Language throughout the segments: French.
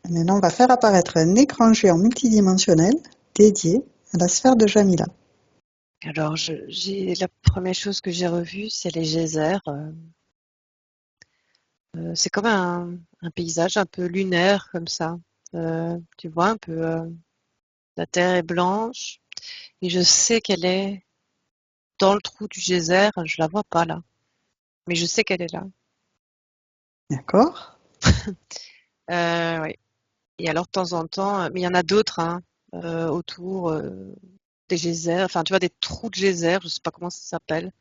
Et maintenant, on va faire apparaître un écran géant multidimensionnel dédié à la sphère de Jamila. Alors, la première chose que j'ai revue, c'est les geysers. C'est comme un paysage un peu lunaire comme ça. Tu vois un peu, la terre est blanche et je sais qu'elle est dans le trou du geyser. Je la vois pas là, mais je sais qu'elle est là. D'accord? Oui. Et alors de temps en temps, mais il y en a d'autres hein, autour des geysers. Enfin, tu vois des trous de geyser. Je sais pas comment ça s'appelle.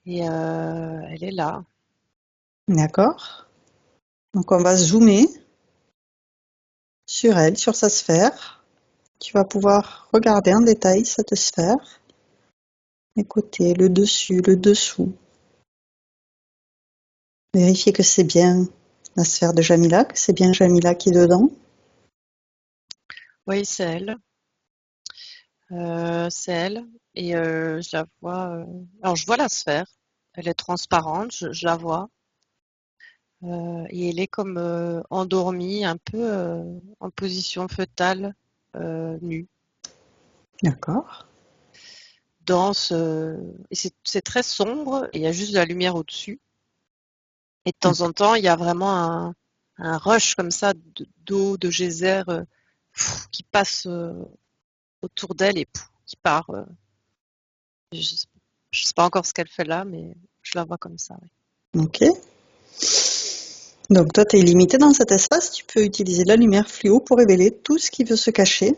Et elle est là. D'accord. Donc, on va zoomer sur elle, sur sa sphère. Tu vas pouvoir regarder en détail cette sphère, les côtés, le dessus, le dessous. Vérifier que c'est bien la sphère de Jamila, que c'est bien Jamila qui est dedans. Oui, c'est elle. C'est elle. Et je la vois. Alors, je vois la sphère. Elle est transparente, je la vois. Et elle est comme endormie, un peu en position fœtale, nue. D'accord. Et c'est très sombre, et il y a juste de la lumière au-dessus. Et de temps en D'accord. temps, il y a vraiment un rush comme ça d'eau, de geyser qui passe autour d'elle et qui part. Je ne sais pas encore ce qu'elle fait là, mais je la vois comme ça. Oui. Ok. Donc toi, tu es limité dans cet espace, tu peux utiliser la lumière fluo pour révéler tout ce qui veut se cacher.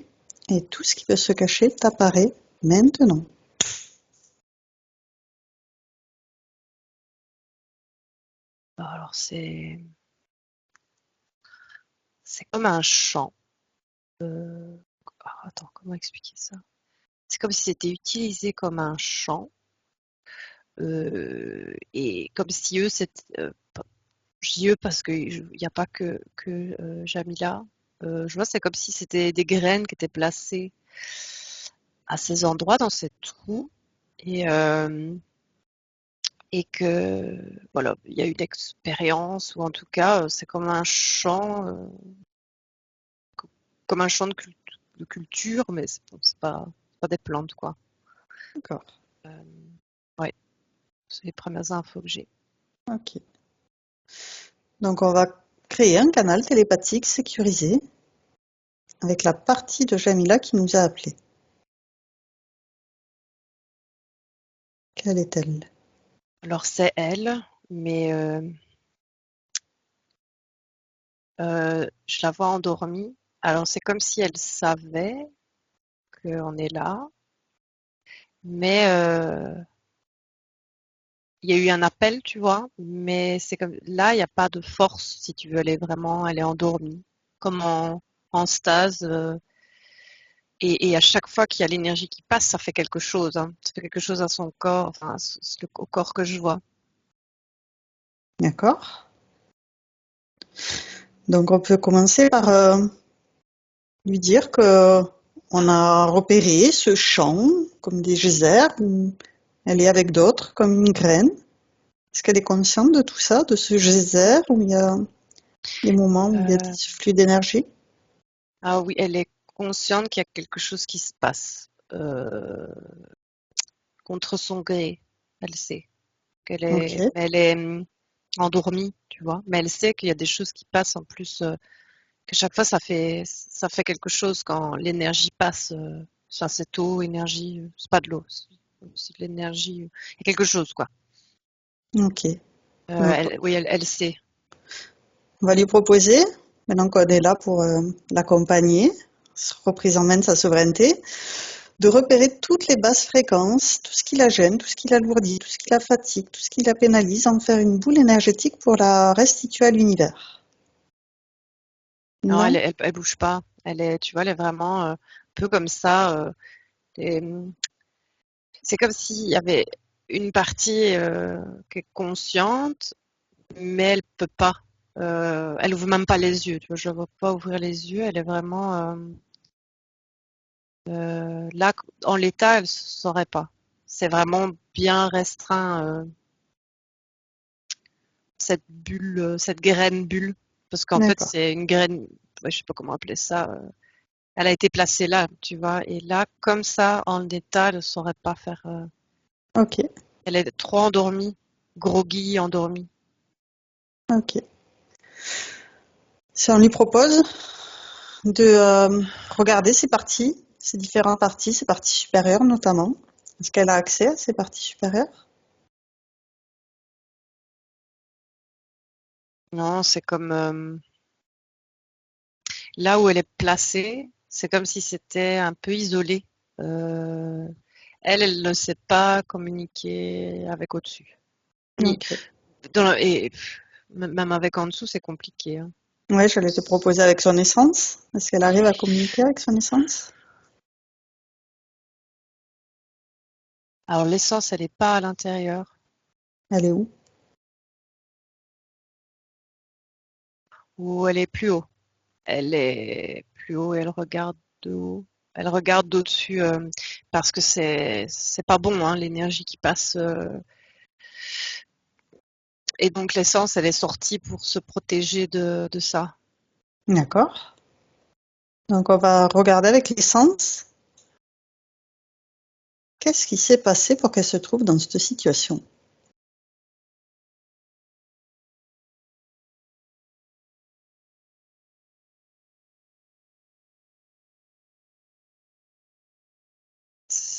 Et tout ce qui veut se cacher t'apparaît maintenant. Alors c'est comme un champ. Attends, comment expliquer ça? C'est comme si c'était utilisé comme un champ et comme si eux, je dis eux parce qu'il n'y a pas que Jamila. Je vois, c'est comme si c'était des graines qui étaient placées à ces endroits dans ces trous et, euh, et que voilà, il y a une expérience ou en tout cas, c'est comme un champ de culture, mais c'est pas des plantes quoi. D'accord. Euh, ouais, c'est les premières infos que j'ai. Ok. Donc on va créer un canal télépathique sécurisé avec la partie de Jamila qui nous a appelés. Quelle est-elle? Alors c'est elle, mais je la vois endormie. Alors c'est comme si elle savait qu'on est là, mais il y a eu un appel, tu vois, mais c'est comme là, il n'y a pas de force, si tu veux, elle est endormie, comme en stase. Et à chaque fois qu'il y a l'énergie qui passe, ça fait quelque chose, hein. Ça fait quelque chose à son corps, enfin, au corps que je vois. D'accord. Donc on peut commencer par lui dire que on a repéré ce champ comme des geysers où elle est avec d'autres comme une graine. Est-ce qu'elle est consciente de tout ça, de ce geyser où il y a des moments où il y a des Euh, flux d'énergie? ah oui, elle est consciente qu'il y a quelque chose qui se passe contre son gré. Elle sait Ok, elle est endormie, tu vois, mais elle sait qu'il y a des choses qui passent en plus, que chaque fois ça fait quelque chose quand l'énergie passe. Ça, cette eau, énergie, c'est pas de l'eau, c'est de l'énergie. Il y a quelque chose, quoi. ok. Donc Oui, elle sait. on va lui proposer, maintenant qu'on est là pour l'accompagner, reprise en main de sa souveraineté, de repérer toutes les basses fréquences, tout ce qui la gêne, tout ce qui l'alourdit, tout ce qui la fatigue, tout ce qui la pénalise, en faire une boule énergétique pour la restituer à l'univers. Non, Non? elle bouge pas. Tu vois, elle est vraiment un peu comme ça. Et, c'est comme s'il y avait une partie qui est consciente, mais elle peut pas. Elle ouvre même pas les yeux. Tu vois, je la vois pas ouvrir les yeux. Elle est vraiment là en l'état. Elle se saurait pas. C'est vraiment bien restreint cette bulle, cette graine bulle, parce qu'en fait D'accord. c'est une graine. ouais, je sais pas comment appeler ça. Elle a été placée là, tu vois. Et là, comme ça, en état, elle ne saurait pas faire. Ok, Elle est trop endormie, groggy, endormie. ok. Si on lui propose de regarder ses parties, ses différentes parties, ses parties supérieures notamment, est-ce qu'elle a accès à ces parties supérieures? Non, c'est comme là où elle est placée, c'est comme si c'était un peu isolé. Euh, elle ne sait pas communiquer avec au-dessus. Ni Ok. et même avec en dessous, c'est compliqué, hein. Ouais, j'allais te proposer avec son essence. Est-ce qu'elle arrive à communiquer avec son essence? Alors l'essence, elle n'est pas à l'intérieur, Elle est où? ou elle est plus haut. Elle est plus haut et elle regarde de haut. Elle regarde d'au-dessus parce que c'est pas bon, hein, l'énergie qui passe. Et donc l'essence, elle est sortie pour se protéger de ça. D'accord. Donc on va regarder avec l'essence. Qu'est-ce qui s'est passé pour qu'elle se trouve dans cette situation?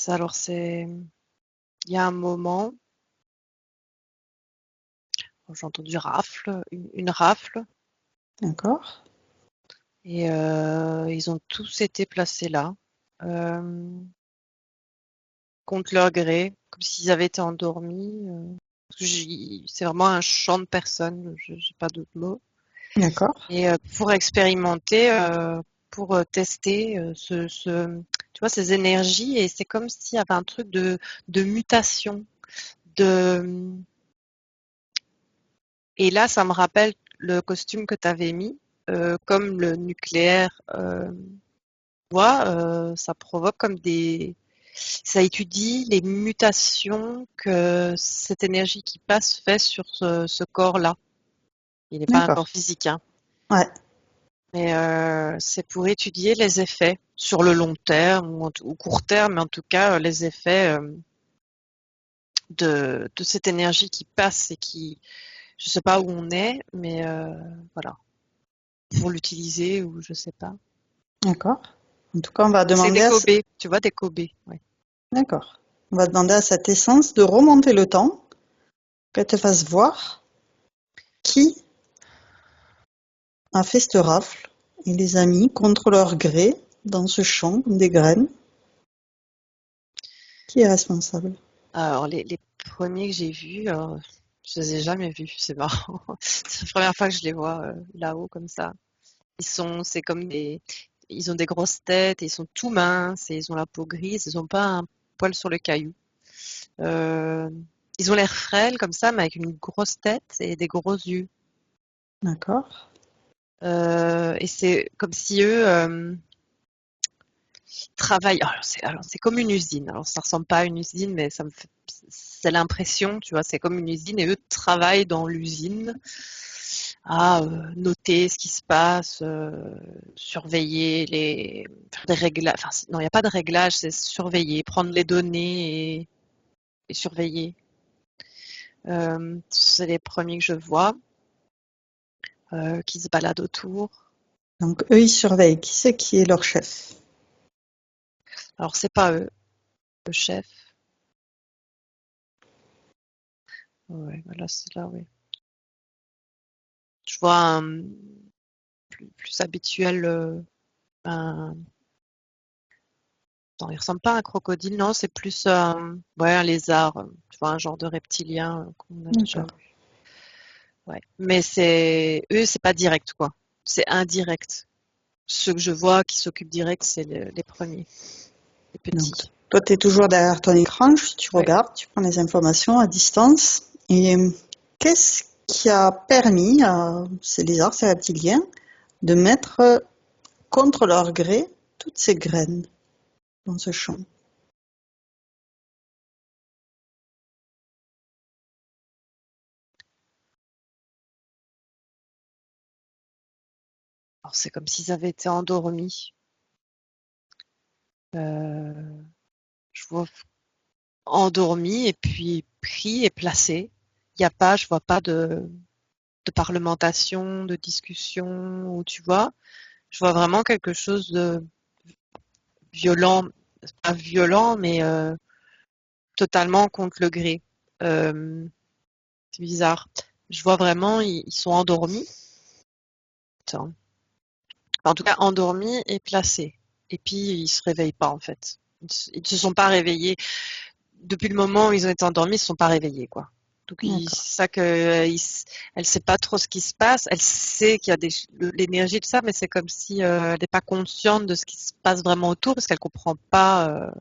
Alors il y a un moment, j'ai entendu rafle, une rafle, D'accord. et ils ont tous été placés là, euh, contre leur gré, comme s'ils avaient été endormis. C'est vraiment un champ de personnes, je n'ai pas d'autres mots. D'accord. Et pour expérimenter, pour tester tu vois, ces énergies, et c'est comme s'il y avait un truc de mutation. De... Et là, ça me rappelle le costume que tu avais mis, comme le nucléaire, ça provoque comme ça étudie les mutations que cette énergie qui passe fait sur ce corps-là. Il n'est pas un D'accord. corps physique, hein. Ouais. Mais c'est pour étudier les effets sur le long terme ou court terme, mais en tout cas les effets de cette énergie qui passe et qui, je sais pas où on est, mais voilà, pour l'utiliser ou je sais pas. D'accord. En tout cas, on va C'est demander des à, Kobe, tu vois, des Kobe. Ouais. d'accord. On va demander à cette essence de remonter le temps, qu'elle te fasse voir qui a fait cette rafle et les a mis contre leur gré dans ce champ des graines. Qui est responsable? Alors les premiers que j'ai vus, je les ai jamais vus, c'est marrant. C'est la première fois que je les vois là-haut comme ça. C'est comme ils ont des grosses têtes, et ils sont tout minces, et ils ont la peau grise, ils ont pas un poil sur le caillou. Euh, Ils ont l'air frêles comme ça, mais avec une grosse tête et des gros yeux. D'accord. Et c'est comme si eux travaillent. Alors c'est comme une usine. Alors ça ressemble pas à une usine, mais c'est l'impression, tu vois, c'est comme une usine et eux travaillent dans l'usine à noter ce qui se passe, surveiller faire des réglages. Enfin, non, il n'y a pas de réglage, c'est surveiller, prendre les données et surveiller. C'est les premiers que je vois qui se baladent autour. Donc eux, ils surveillent. Qui c'est qui est leur chef? Alors c'est pas eux, le chef. Ouais, voilà, c'est là, oui. Je vois un plus habituel, un non, il ressemble pas à un crocodile, non, c'est plus, ouais, un lézard, tu vois, un genre de reptilien, qu'on a déjà D'accord. vu. Ouais. Mais eux, c'est pas direct, quoi. C'est indirect. Ceux que je vois qui s'occupent direct, c'est les premiers, les Donc petits. toi, tu es toujours derrière ton écran, tu Ouais. regardes, tu prends les informations à distance. Et qu'est-ce qui a permis à ces lézards, ces reptiliens, de mettre contre leur gré toutes ces graines dans ce champ? Alors, c'est comme s'ils avaient été endormis. Je vois endormis et puis pris et placés. Je vois pas de parlementation, de discussion, ou tu vois, je vois vraiment quelque chose de violent, pas violent, mais totalement contre le gré. C'est bizarre. Je vois vraiment, ils sont endormis. Attends. En tout cas, endormis et placés. Et puis, ils se réveillent pas, en fait. Ils ne se sont pas réveillés. Depuis le moment où ils ont été endormis, ils ne se sont pas réveillés, quoi. Donc, D'accord. c'est ça que, elle sait pas trop ce qui se passe. Elle sait qu'il y a l'énergie de ça, mais c'est comme si elle n'est pas consciente de ce qui se passe vraiment autour, parce qu'elle comprend pas.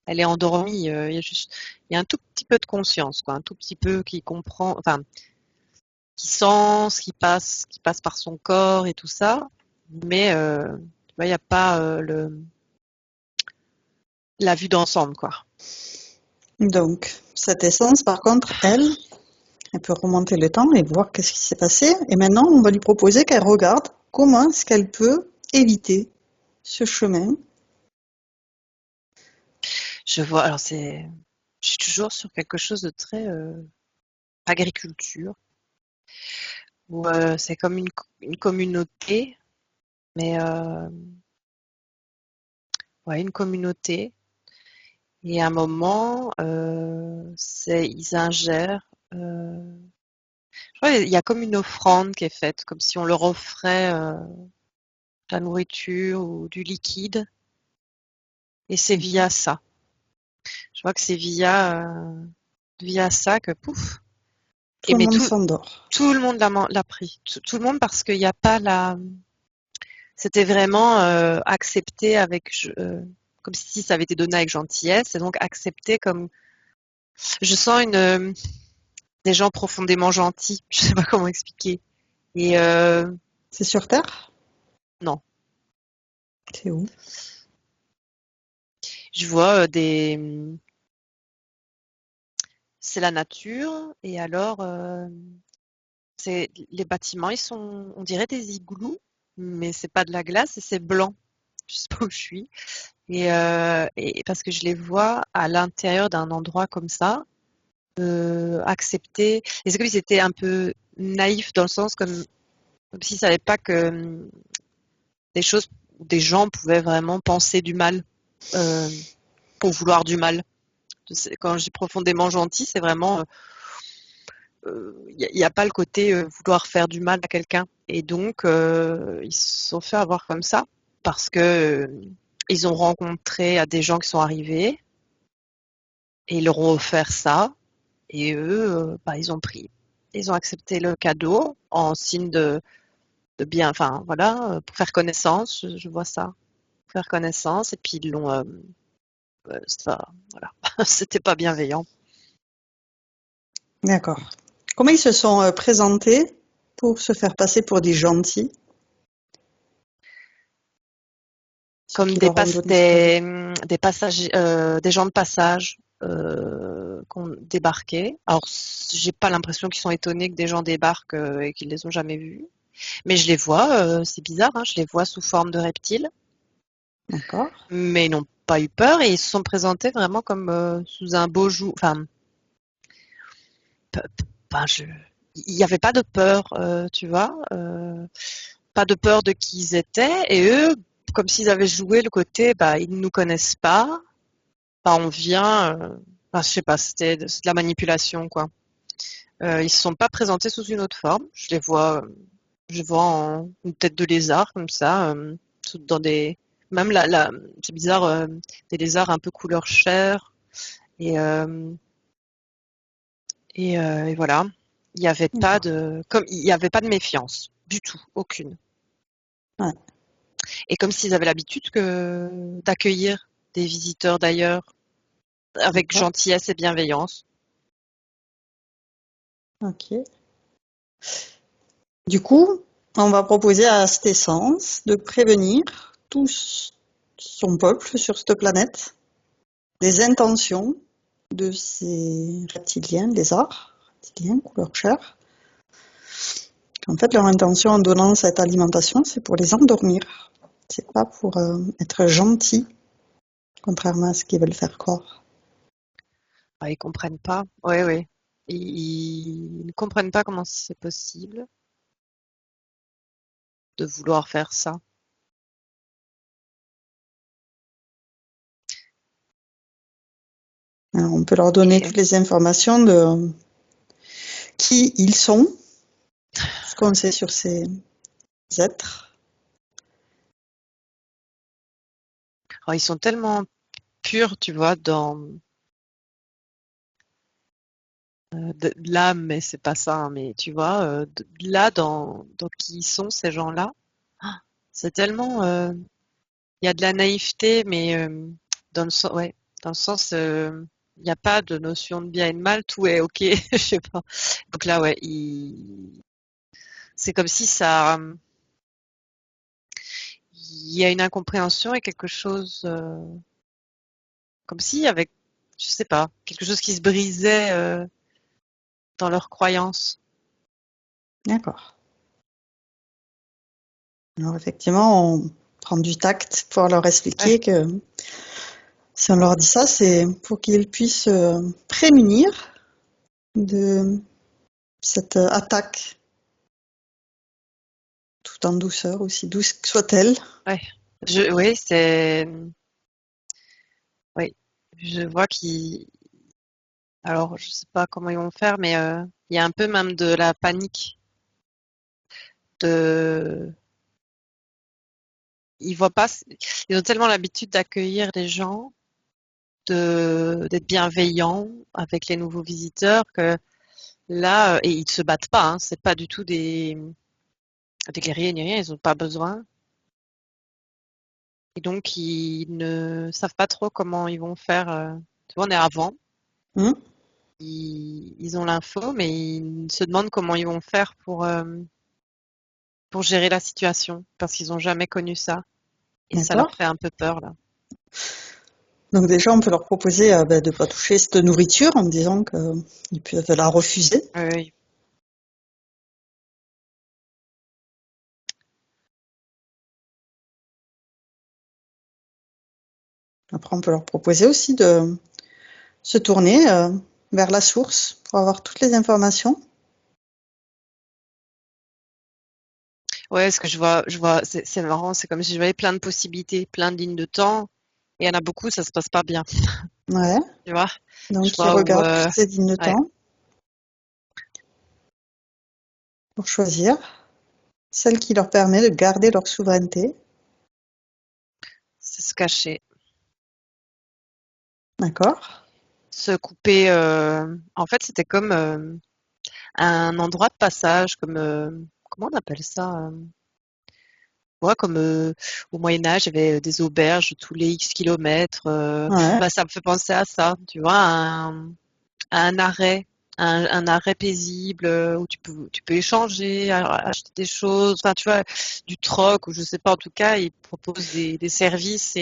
Elle est endormie. Il y a un tout petit peu de conscience, quoi, un tout petit peu qui comprend, enfin, qui sent qui passe par son corps et tout ça. Mais tu vois, il n'y a pas la vue d'ensemble, quoi. Donc, cette essence, par contre, elle peut remonter le temps et voir qu'est-ce qui s'est passé. Et maintenant, on va lui proposer qu'elle regarde comment est-ce qu'elle peut éviter ce chemin. Je vois, alors je suis toujours sur quelque chose de très agriculture, où c'est comme une communauté, mais ouais, une communauté. Et à un moment, ils ingèrent. Je crois qu'il y a comme une offrande qui est faite, comme si on leur offrait de la nourriture ou du liquide. Et c'est via ça. Je vois que c'est via ça que pouf. Tout Et le mais monde s'endort. tout le monde l'a pris. Tout le monde parce qu'il n'y a pas c'était vraiment accepté comme si ça avait été donné avec gentillesse et donc accepté comme. Je sens des gens profondément gentils. Je sais pas comment expliquer. Et C'est sur Terre? non, C'est où? je vois c'est la nature et alors c'est les bâtiments, on dirait des igloos, mais c'est pas de la glace et c'est blanc. Je sais pas où je suis. Et parce que je les vois à l'intérieur d'un endroit comme ça, accepter. Et c'est comme si c'était un peu naïf dans le sens comme s'ils savaient pas que des gens pouvaient vraiment penser du mal pour vouloir du mal. Quand je dis profondément gentil, c'est vraiment il n'y a pas le côté vouloir faire du mal à quelqu'un. Et donc, ils se sont fait avoir comme ça parce que ils ont rencontré à des gens qui sont arrivés et ils leur ont offert ça. Et eux, bah, ils ont pris. Ils ont accepté le cadeau en signe de bien, enfin voilà, pour faire connaissance, je vois ça, pour faire connaissance. Et puis ils l'ont, ça, voilà, c'était pas bienveillant. D'accord. Comment ils se sont présentés pour se faire passer pour des gentils, ceux Comme qui leur ont donné ce cadeau? des passages, des gens de passage qui ont débarqué. Alors, j'ai pas l'impression qu'ils sont étonnés que des gens débarquent et qu'ils les ont jamais vus. Mais je les vois, c'est bizarre, hein, je les vois sous forme de reptiles, D'accord. mais ils n'ont pas eu peur et ils se sont présentés vraiment comme sous un beau jour. Enfin, enfin, il n'y avait pas de peur, tu vois, pas de peur de qui ils étaient et eux, comme s'ils avaient joué le côté, bah, ils ne nous connaissent pas. Bah, on vient, enfin, je sais pas, c'est de la manipulation, quoi. Ils se sont pas présentés sous une autre forme. Je les vois en une tête de lézard comme ça, dans même c'est bizarre, des lézards un peu couleur chair et et voilà. D'accord. Il y avait pas de méfiance du tout, aucune. Ouais. Et comme s'ils avaient l'habitude d'accueillir des visiteurs d'ailleurs avec D'accord. gentillesse et bienveillance. Ok. Du coup, on va proposer à cette essence de prévenir tout son peuple sur cette planète des intentions de ces reptiliens, lézards, reptiliens, couleur chair, En fait, leur intention en donnant cette alimentation, c'est pour les endormir. C'est pas pour être gentil, contrairement à ce qu'ils veulent faire croire. Ah, ils comprennent pas. Oui, oui. Ils ne comprennent pas comment c'est possible de vouloir faire ça. Alors, on peut leur donner Et toutes les informations de qui ils sont, ce qu'on sait sur ces êtres. alors, ils sont tellement purs, tu vois, dans de l'âme, mais c'est pas ça, hein, mais tu vois, là, dans qui ils sont, ces gens-là, ah, c'est tellement, il y a de la naïveté, mais dans le sens, ouais, dans le sens, il n'y a pas de notion de bien et de mal, tout est ok, je sais pas. Donc là, ouais, c'est comme si ça, il y a une incompréhension et quelque chose, comme si avec, je sais pas, quelque chose qui se brisait dans leurs croyances. D'accord. Alors effectivement, on prend du tact pour leur Ouais, expliquer que si on leur dit ça, c'est pour qu'ils puissent se prémunir de cette attaque, tout en douceur, aussi douce que soit-elle. ouais. Oui, c'est, oui, je vois qu'ils, alors je sais pas comment ils vont faire, mais il y a un peu même de la panique. De, ils voient pas, ils ont tellement l'habitude d'accueillir les gens, d'être bienveillants avec les nouveaux visiteurs que là, et ils se battent pas, hein, c'est pas du tout des guerriers ni rien, ils ont pas besoin. Et donc, ils ne savent pas trop comment ils vont faire. Tu vois, on est avant. Hein. Ils ont l'info, mais ils se demandent comment ils vont faire pour gérer la situation, parce qu'ils n'ont jamais connu ça. Et ça leur D'accord. fait un peu peur, là. Donc déjà, on peut leur proposer de ne pas toucher cette nourriture en disant qu'ils peuvent la refuser. Oui, oui. Après, on peut leur proposer aussi de se tourner vers la source pour avoir toutes les informations. Ouais, ce que c'est marrant, c'est comme si je voyais plein de possibilités, plein de lignes de temps, et il y en a beaucoup, ça se passe pas bien, Ouais. tu vois. Je Donc, ils vois où, regardent toutes ces lignes de ouais, temps pour choisir celle qui leur permet de garder leur souveraineté. c'est se cacher, D'accord. se couper. En fait, c'était comme un endroit de passage, comme comment on appelle ça? Ouais, comme au Moyen Âge, il y avait des auberges tous les X kilomètres. Ouais. Bah, ça me fait penser à ça, tu vois, à un arrêt, un arrêt paisible où tu peux échanger, acheter des choses, enfin, tu vois, du troc ou je sais pas. En tout cas, ils proposent des services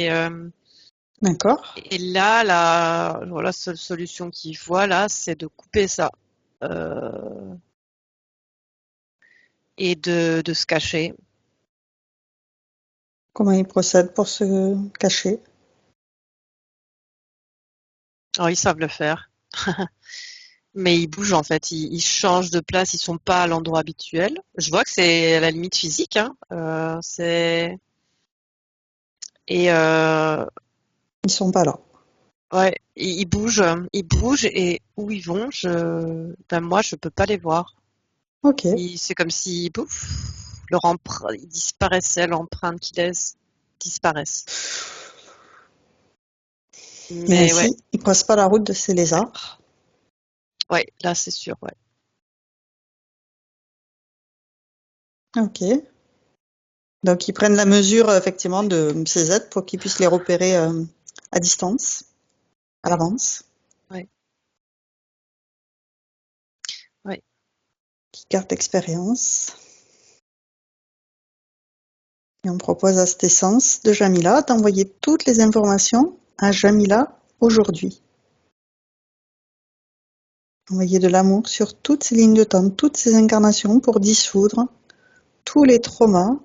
D'accord. et là, la seule solution qu'ils voient là, c'est de couper ça euh, et de se cacher. Comment ils procèdent pour se cacher? Alors, ils savent le faire. Mais ils bougent en fait, ils changent de place, ils sont pas à l'endroit habituel. Je vois que c'est à la limite physique, hein. C'est et Ils sont pas là. ouais, ils bougent et où ils vont, ben moi je peux pas les voir. Ok. C'est comme si pouf, ils disparaissaient, l'empreinte qu'ils laissent disparaissent. Mais Mais ouais, ainsi, ils croisent pas la route de ces ouais, lézards. ouais, là c'est sûr, ouais. Ok. Donc, ils prennent la mesure effectivement de ces êtres pour qu'ils puissent les repérer à distance, à Ouais, l'avance, ouais, ouais. qui gardent l'expérience. Et on propose à cette essence de Jamila d'envoyer toutes les informations à Jamila aujourd'hui. Envoyer de l'amour sur toutes ces lignes de temps, toutes ces incarnations pour dissoudre tous les traumas,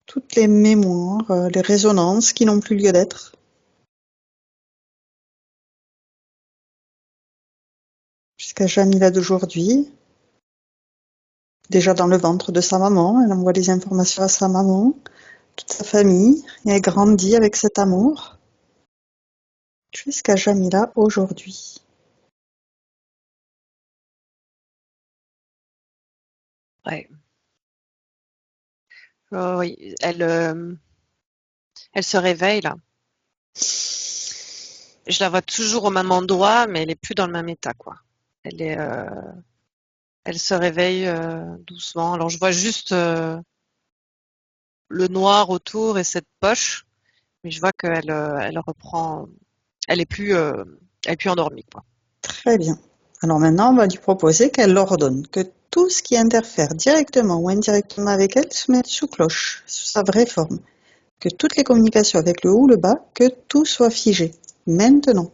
toutes les mémoires, les résonances qui n'ont plus lieu d'être. Jusqu'à Jamila d'aujourd'hui, déjà dans le ventre de sa maman, elle envoie les informations à sa maman, toute sa famille, et elle grandit avec cet amour, jusqu'à Jamila aujourd'hui. Ouais. Oui, elle se réveille là. Je la vois toujours au même endroit, mais elle est plus dans le même état, quoi. Elle est, elle se réveille doucement. Alors je vois juste le noir autour et cette poche, mais je vois qu'elle elle reprend. Elle est plus endormie, quoi. Très bien. Alors maintenant, on va lui proposer qu'elle ordonne que tout ce qui interfère directement ou indirectement avec elle se mette sous cloche, sous sa vraie forme. Que toutes les communications avec le haut ou le bas, que tout soit figé. Maintenant.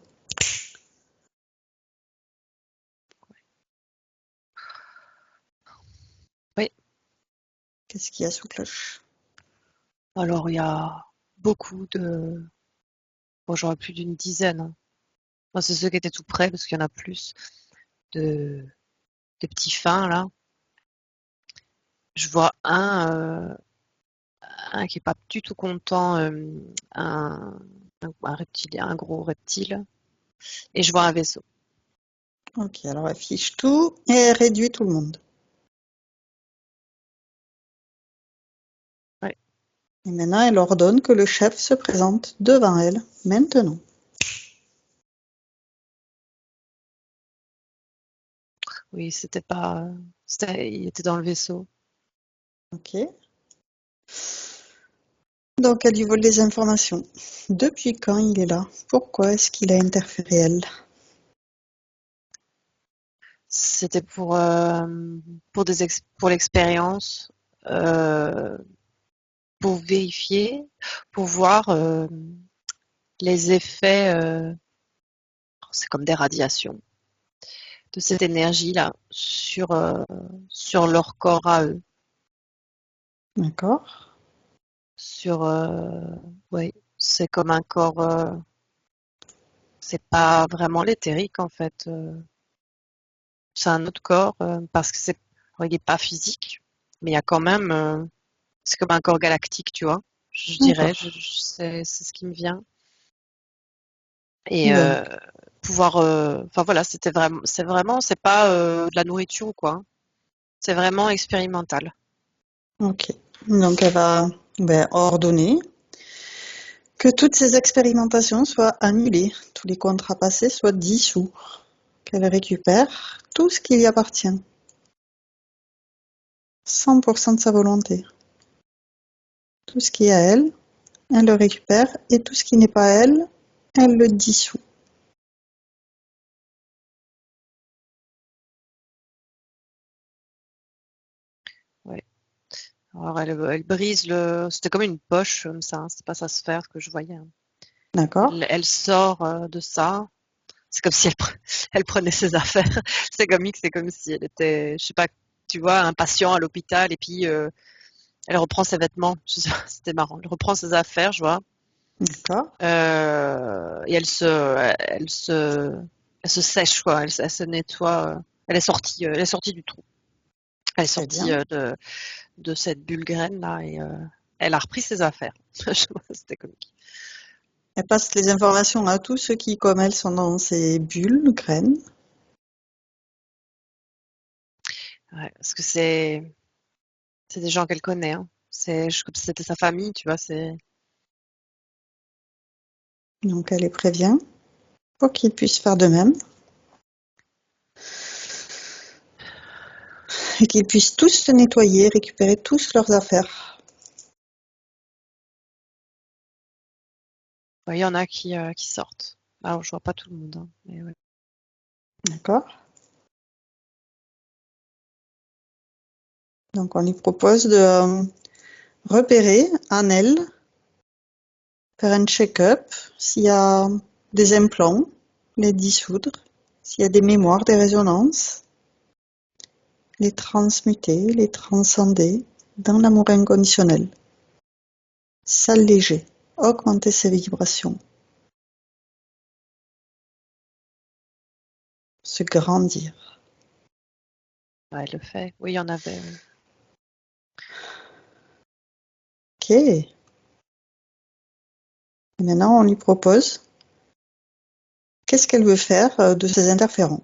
Oui. Qu'est-ce qu'il y a sous cloche? Alors il y a beaucoup de. Bon, j'aurais plus d'une dizaine, hein. Moi, c'est ceux qui étaient tout près parce qu'il y en a plus de des petits fins là. Je vois un qui est pas du tout content, un, un reptilien, un gros reptile, et je vois un vaisseau. Ok, alors elle fiche tout et elle réduit tout le monde. Ouais. Et maintenant, elle ordonne que le chef se présente devant elle, maintenant. Oui, c'était pas, il était dans le vaisseau. Ok. Donc, elle lui vole des informations. Depuis quand il est là? Pourquoi est-ce qu'il a interféré elle? C'était pour pour l'expérience, euh, pour vérifier, pour voir les effets. C'est comme des radiations de cette énergie-là sur leur corps à eux. D'accord. Sur, ouais, c'est comme un corps, c'est pas vraiment l'éthérique en fait. C'est un autre corps parce que il est pas physique, mais il y a quand même, c'est comme un corps galactique, tu vois. Je dirais, D'accord. c'est ce qui me vient. Et Donc, pouvoir, enfin voilà, c'est pas de la nourriture ou quoi, hein. C'est vraiment expérimental. ok. Donc, elle va ordonner que toutes ces expérimentations soient annulées, tous les contrats passés soient dissous, qu'elle récupère tout ce qui lui appartient, 100% de sa volonté. Tout ce qui est à elle, elle le récupère, et tout ce qui n'est pas à elle, elle le dissout. Ouais. Alors elle brise c'était comme une poche comme ça, hein, c'était pas sa sphère que je voyais, hein. D'accord? Elle sort de ça. C'est comme si elle prenait ses affaires. C'est comique, c'est comme si elle était, je sais pas, tu vois, un patient à l'hôpital et puis elle reprend ses vêtements. C'était marrant. Elle reprend ses affaires, je vois, D'accord? et elle se sèche quoi. Elle se nettoie. Elle est sortie du trou. Elle est Très sortie bien. de cette bulle graine là et elle a repris ses affaires. C'était comique. Elle passe les informations à tous ceux qui, comme elle, sont dans ces bulles, graines. Ouais, parce que c'est des gens qu'elle connaît, hein. Comme si c'était sa famille, tu vois. C'est Donc, elle les prévient pour qu'ils puissent faire de même et qu'ils puissent tous se nettoyer, récupérer tous leurs affaires. ouais, il y en a qui sortent. Alors, je vois pas tout le monde, hein, mais ouais. D'accord? Donc, on lui propose de repérer en elle, faire un check-up s'il y a des implants, les dissoudre. S'il y a des mémoires, des résonances, les transmuter, les transcender dans l'amour inconditionnel. S'alléger, augmenter ses vibrations, se grandir. Ouais, elle le fait. Oui, il y en avait. Oui. Ok. Et maintenant, on lui propose qu'est-ce qu'elle veut faire de ces interférents.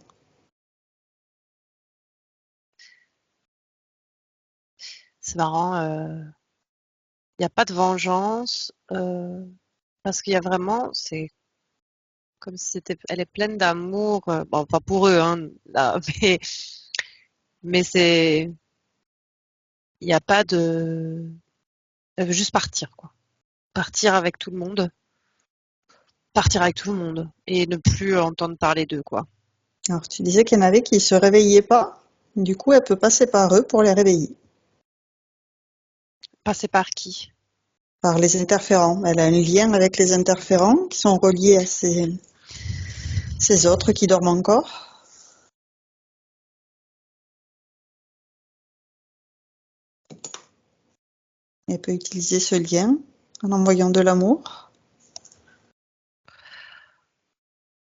C'est marrant. Il n'y a pas de vengeance parce qu'il y a vraiment, c'est comme si elle est pleine d'amour. Bon, pas pour eux, hein, là, mais il n'y a pas de. Elle veut juste partir, quoi. Partir avec tout le monde. Partir avec tout le monde et ne plus entendre parler d'eux, quoi. Alors, tu disais qu'il y en avait qui ne se réveillaient pas. Du coup, elle peut passer par eux pour les réveiller. Passer par qui? Par les interférents. Elle a un lien avec les interférents qui sont reliés à ces autres qui dorment encore. Elle peut utiliser ce lien en envoyant de l'amour.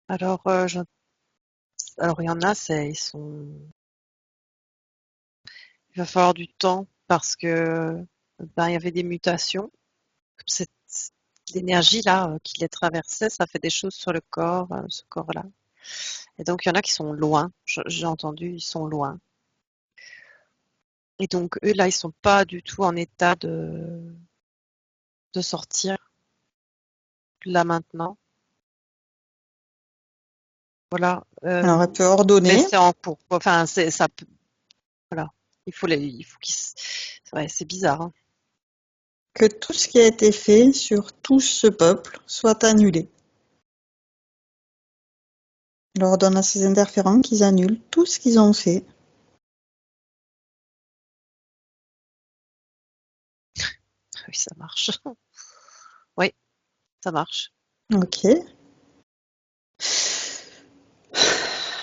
Alors, alors il y en a, il va falloir du temps parce que ben, il y avait des mutations. L'énergie là qui les traversait, ça fait des choses sur le corps, ce corps-là. Et donc il y en a qui sont loin. J'ai entendu, ils sont loin. Et donc eux là, ils sont pas du tout en état de sortir là maintenant. Voilà. Alors, elle peut Mais ordonner c'est en cours. Enfin, ça peut. Voilà. Il faut qu'ils. Ouais, c'est bizarre. Hein. que tout ce qui a été fait sur tout ce peuple soit annulé. Elle ordonne à ces interférents qu'ils annulent tout ce qu'ils ont fait. Oui, ça marche. Oui, ça marche. Ok.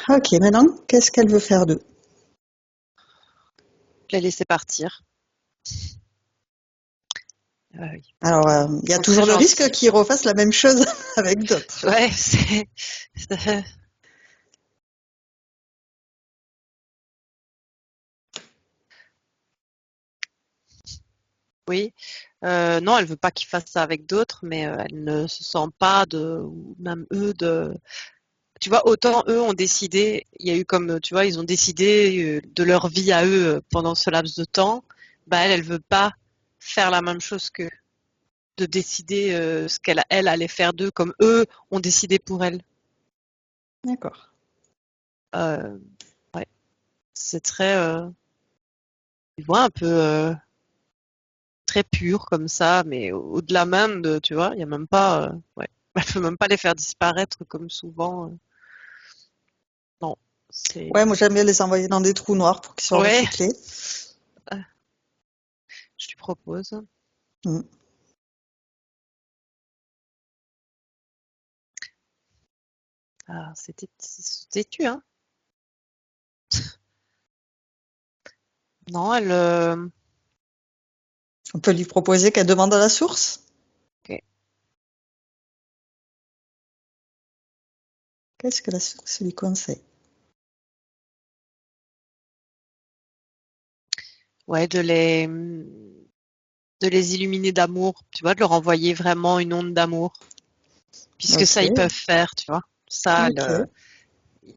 Ok, maintenant, qu'est-ce qu'elle veut faire d'eux? Je l'ai laissé partir. Oui. Alors, il Ils y a sont très toujours le risque gentils. qu'ils refassent la même chose avec d'autres. Ouais, oui. Non, elle veut pas qu'ils fassent ça avec d'autres, mais elle ne se sent pas ou même eux tu vois, autant eux ont décidé, il y a eu comme, tu vois, ils ont décidé de leur vie à eux pendant ce laps de temps. Bah elle veut pas faire la même chose qu'eux, de décider ce elle allait faire d'eux comme eux ont décidé pour elle. D'accord. Euh, ouais, c'est très, tu vois, un peu très pur comme ça, mais au-delà même de, tu vois, il y a même pas, ouais, elle peut même pas les faire disparaître comme souvent. Non, c'est, Ouais, moi j'aime bien les envoyer dans des trous noirs pour qu'ils soient ouais, recyclés. je lui propose. Mm. Ah, c'est têtu, hein. Non, elle, On peut lui proposer qu'elle demande à la source. ok. Qu'est-ce que la source lui conseille? Ouais, de les illuminer d'amour, tu vois, de leur envoyer vraiment une onde d'amour, puisque Ok, ça ils peuvent faire, tu vois. Ça, ok,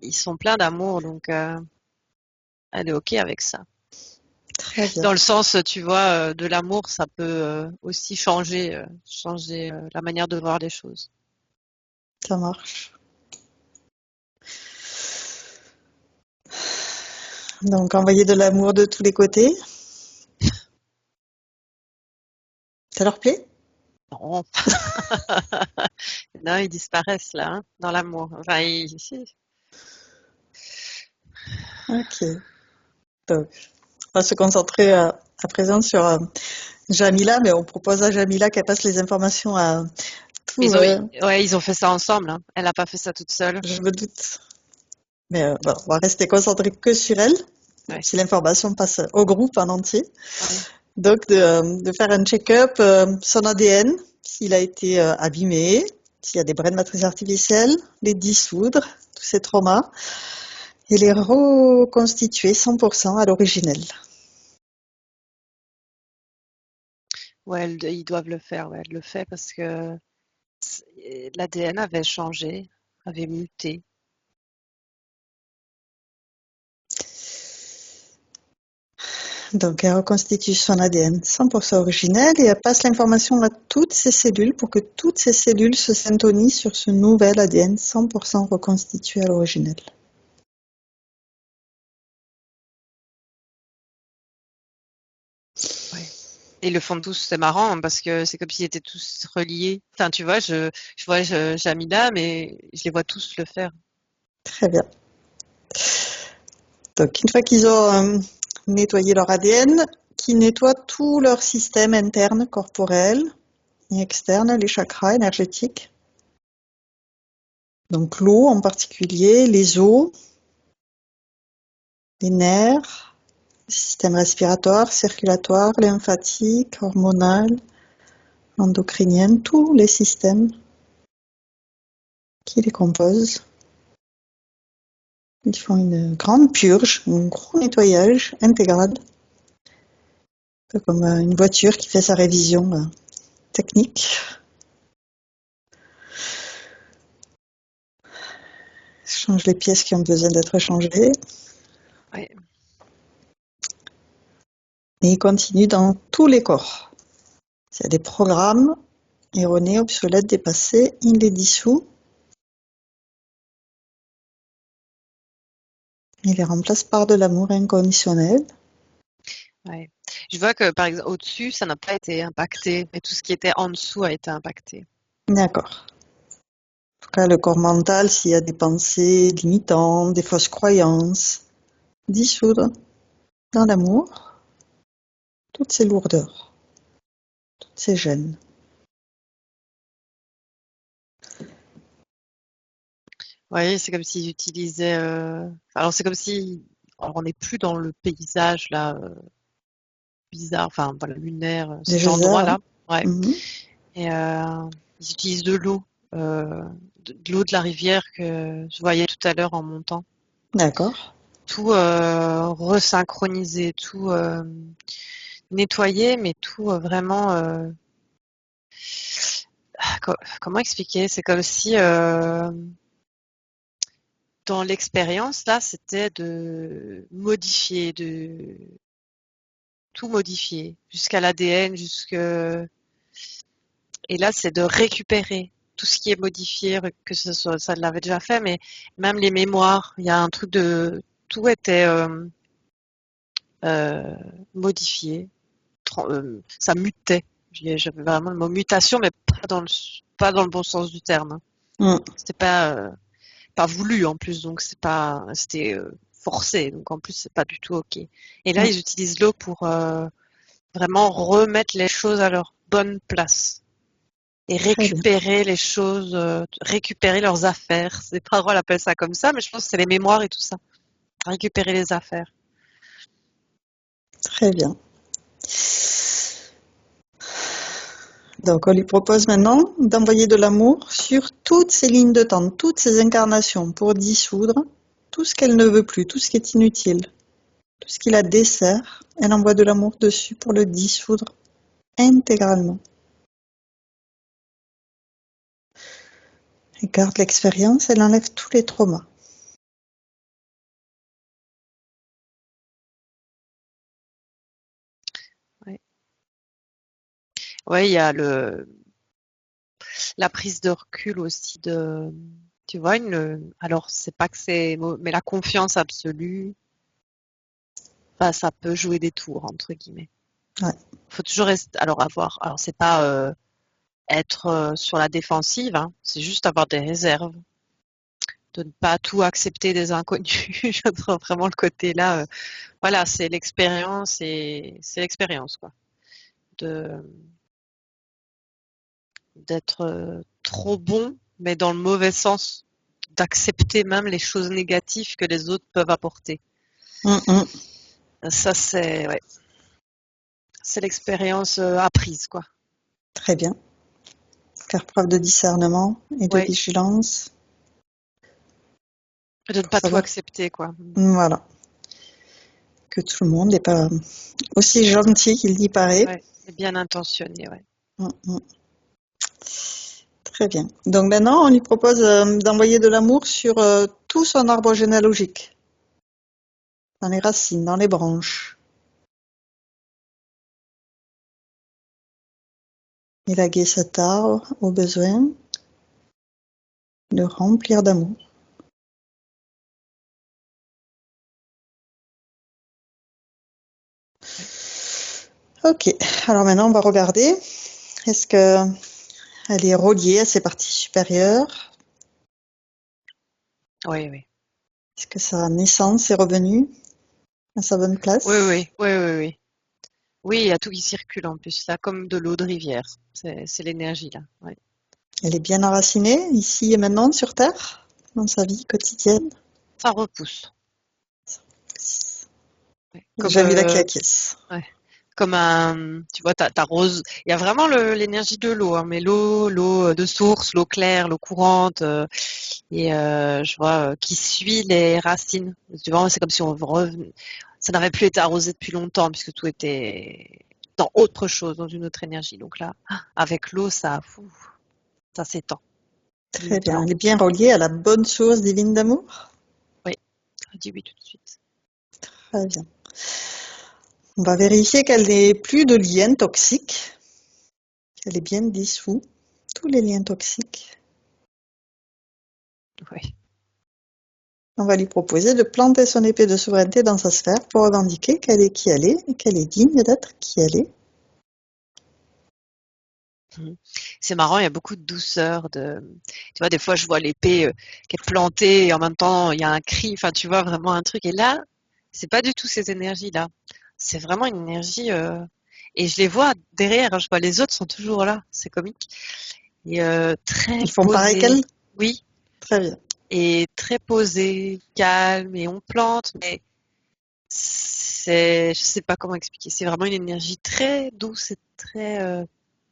ils sont pleins d'amour, donc elle est ok avec ça. très bien, Dans le sens, tu vois, de l'amour, ça peut aussi changer la manière de voir les choses. ça marche. Donc envoyer de l'amour de tous les côtés, ça leur plaît? Non, non, ils disparaissent là, hein, dans l'amour. Enfin, Ok, donc on va se concentrer à présent sur Jamila, mais on propose à Jamila qu'elle passe les informations à tout. Ils ont fait ça ensemble, hein. Elle n'a pas fait ça toute seule. Je me doute. Mais bon, on va rester concentré que sur elle, Ouais. si l'information passe au groupe en entier. Ouais. Donc, de faire un check-up, son ADN, s'il a été abîmé, s'il y a des brins de matrice artificielle, les dissoudre, tous ces traumas, et les reconstituer 100% à l'originel. Ouais, ils doivent le faire. Ouais, elle le fait parce que l'ADN avait changé, avait muté. Donc, elle reconstitue son ADN 100% originel et elle passe l'information à toutes ces cellules pour que toutes ces cellules se syntonisent sur ce nouvel ADN 100% reconstitué à l'originel. Ouais. Et ils le font tous, c'est marrant hein, parce que c'est comme s'ils étaient tous reliés. Enfin, tu vois, je vois Jamila, mais je les vois tous le faire. Très bien. Donc, une fois qu'ils ont nettoyé leur ADN, qu'ils nettoient tout leur système interne, corporel et externe, les chakras énergétiques. Donc, l'eau en particulier, les os, les nerfs, le système respiratoire, circulatoire, lymphatique, hormonal, endocrinien, tous les systèmes qui les composent. Ils font une grande purge, un gros nettoyage intégral, un peu comme une voiture qui fait sa révision technique. Change les pièces qui ont besoin d'être changées. Ouais. Et ils continuent dans tous les corps. S'il y a des programmes erronés, obsolètes, dépassés, il les dissout. Il les remplace par de l'amour inconditionnel. Ouais. Je vois que par exemple au-dessus, ça n'a pas été impacté, mais tout ce qui était en dessous a été impacté. D'accord. En tout cas, le corps mental, s'il y a des pensées limitantes, des fausses croyances, dissoudre dans l'amour toutes ces lourdeurs, toutes ces gênes. Oui, c'est comme s'ils utilisaient. Alors c'est comme si on n'est plus dans le paysage là bizarre, enfin voilà, lunaire, Des cet geysers, endroit-là. Ouais. hein. Et ils utilisent de l'eau, de l'eau de la rivière que je voyais tout à l'heure en montant. D'accord. Tout resynchronisé, tout nettoyé, mais tout vraiment. Comment expliquer? C'est comme si dans l'expérience là, c'était de modifier, de tout modifier, jusqu'à l'ADN, jusque et là c'est de récupérer tout ce qui est modifié, que ce soit ça l'avait déjà fait, mais même les mémoires, il y a un truc de tout était euh, modifié, ça mutait. J'avais vraiment le mot mutation, mais pas dans le bon sens du terme. Hein. C'était pas voulu en plus, donc c'était forcé, donc en plus c'est pas du tout ok. Et là Hein. ils utilisent l'eau pour vraiment remettre les choses à leur bonne place et Très bien. récupérer les choses, récupérer leurs affaires. Ces paroles appellent ça comme ça, mais je pense que c'est les mémoires et tout ça. Récupérer les affaires. Très bien. Donc, on lui propose maintenant d'envoyer de l'amour sur toutes ces lignes de temps, toutes ces incarnations pour dissoudre tout ce qu'elle ne veut plus, tout ce qui est inutile, tout ce qui la dessert. Elle envoie de l'amour dessus pour le dissoudre intégralement. Elle garde l'expérience, elle enlève tous les traumas. Ouais. Ouais, il y a la prise de recul aussi tu vois, alors c'est pas que mais la confiance absolue, bah, ça peut jouer des tours, entre guillemets. Ouais, Faut toujours rester, alors c'est pas être sur la défensive, hein, c'est juste avoir des réserves, de ne pas tout accepter des inconnus. J'adore vraiment le côté là, voilà, c'est l'expérience, quoi. De, d'être trop bon, mais dans le mauvais sens, d'accepter même les choses négatives que les autres peuvent apporter. Hum, hum. Ça, ouais, c'est l'expérience apprise, quoi. Très bien. Faire preuve de discernement et de Ouais, vigilance de ne pour pas tout savoir. accepter, quoi. Voilà. Que tout le monde n'est pas aussi gentil qu'il y paraît. Ouais, et bien intentionné, ouais. Hum, hum. Très bien. Donc maintenant, on lui propose d'envoyer de l'amour sur tout son arbre généalogique, dans les racines, dans les branches. Élaguer cet arbre au besoin, le remplir d'amour. Ok, alors maintenant on va regarder, est-ce qu'elle est reliée à ses parties supérieures? Oui, oui. Est-ce que sa naissance est revenue à sa bonne Oui, place? oui, oui, oui, oui. Oui, il y a tout qui circule en plus, là, comme de l'eau de rivière. C'est l'énergie, là. Ouais. Elle est bien enracinée, ici et maintenant, sur Terre, dans sa vie quotidienne? Ça repousse. Ouais. Comme, Jamila qui acquiesce. ouais. Comme tu vois, t'arroses. Il y a vraiment l'énergie de l'eau, hein, mais l'eau de source, l'eau claire, l'eau courante, et je vois qui suit les racines. Tu vois, c'est comme si ça n'avait plus été arrosé depuis longtemps puisque tout était dans autre chose, dans une autre énergie. Donc là, avec l'eau, ça s'étend. Comme Très une bien. Elle est plante. bien reliée à la bonne source divine d'amour? Oui, je dis oui tout de suite. Très bien. On va vérifier qu'elle n'ait plus de liens toxiques, qu'elle est bien dissous, tous les liens toxiques. Oui. On va lui proposer de planter son épée de souveraineté dans sa sphère pour revendiquer qu'elle est qui elle est et qu'elle est digne d'être qui elle est. Mhm. C'est marrant, il y a beaucoup de douceur. Tu vois, des fois, je vois l'épée qui est plantée et en même temps, il y a un cri. Enfin, tu vois vraiment un truc. Et là, c'est pas du tout ces énergies-là. C'est vraiment une énergie. Et je les vois derrière, hein. Je vois les autres sont toujours là. C'est comique. Et très Ils font pareil posé. qu'elle? Oui. Très bien. Et très posé, calme. Et on plante. Mais je sais pas comment expliquer. C'est vraiment une énergie très douce et très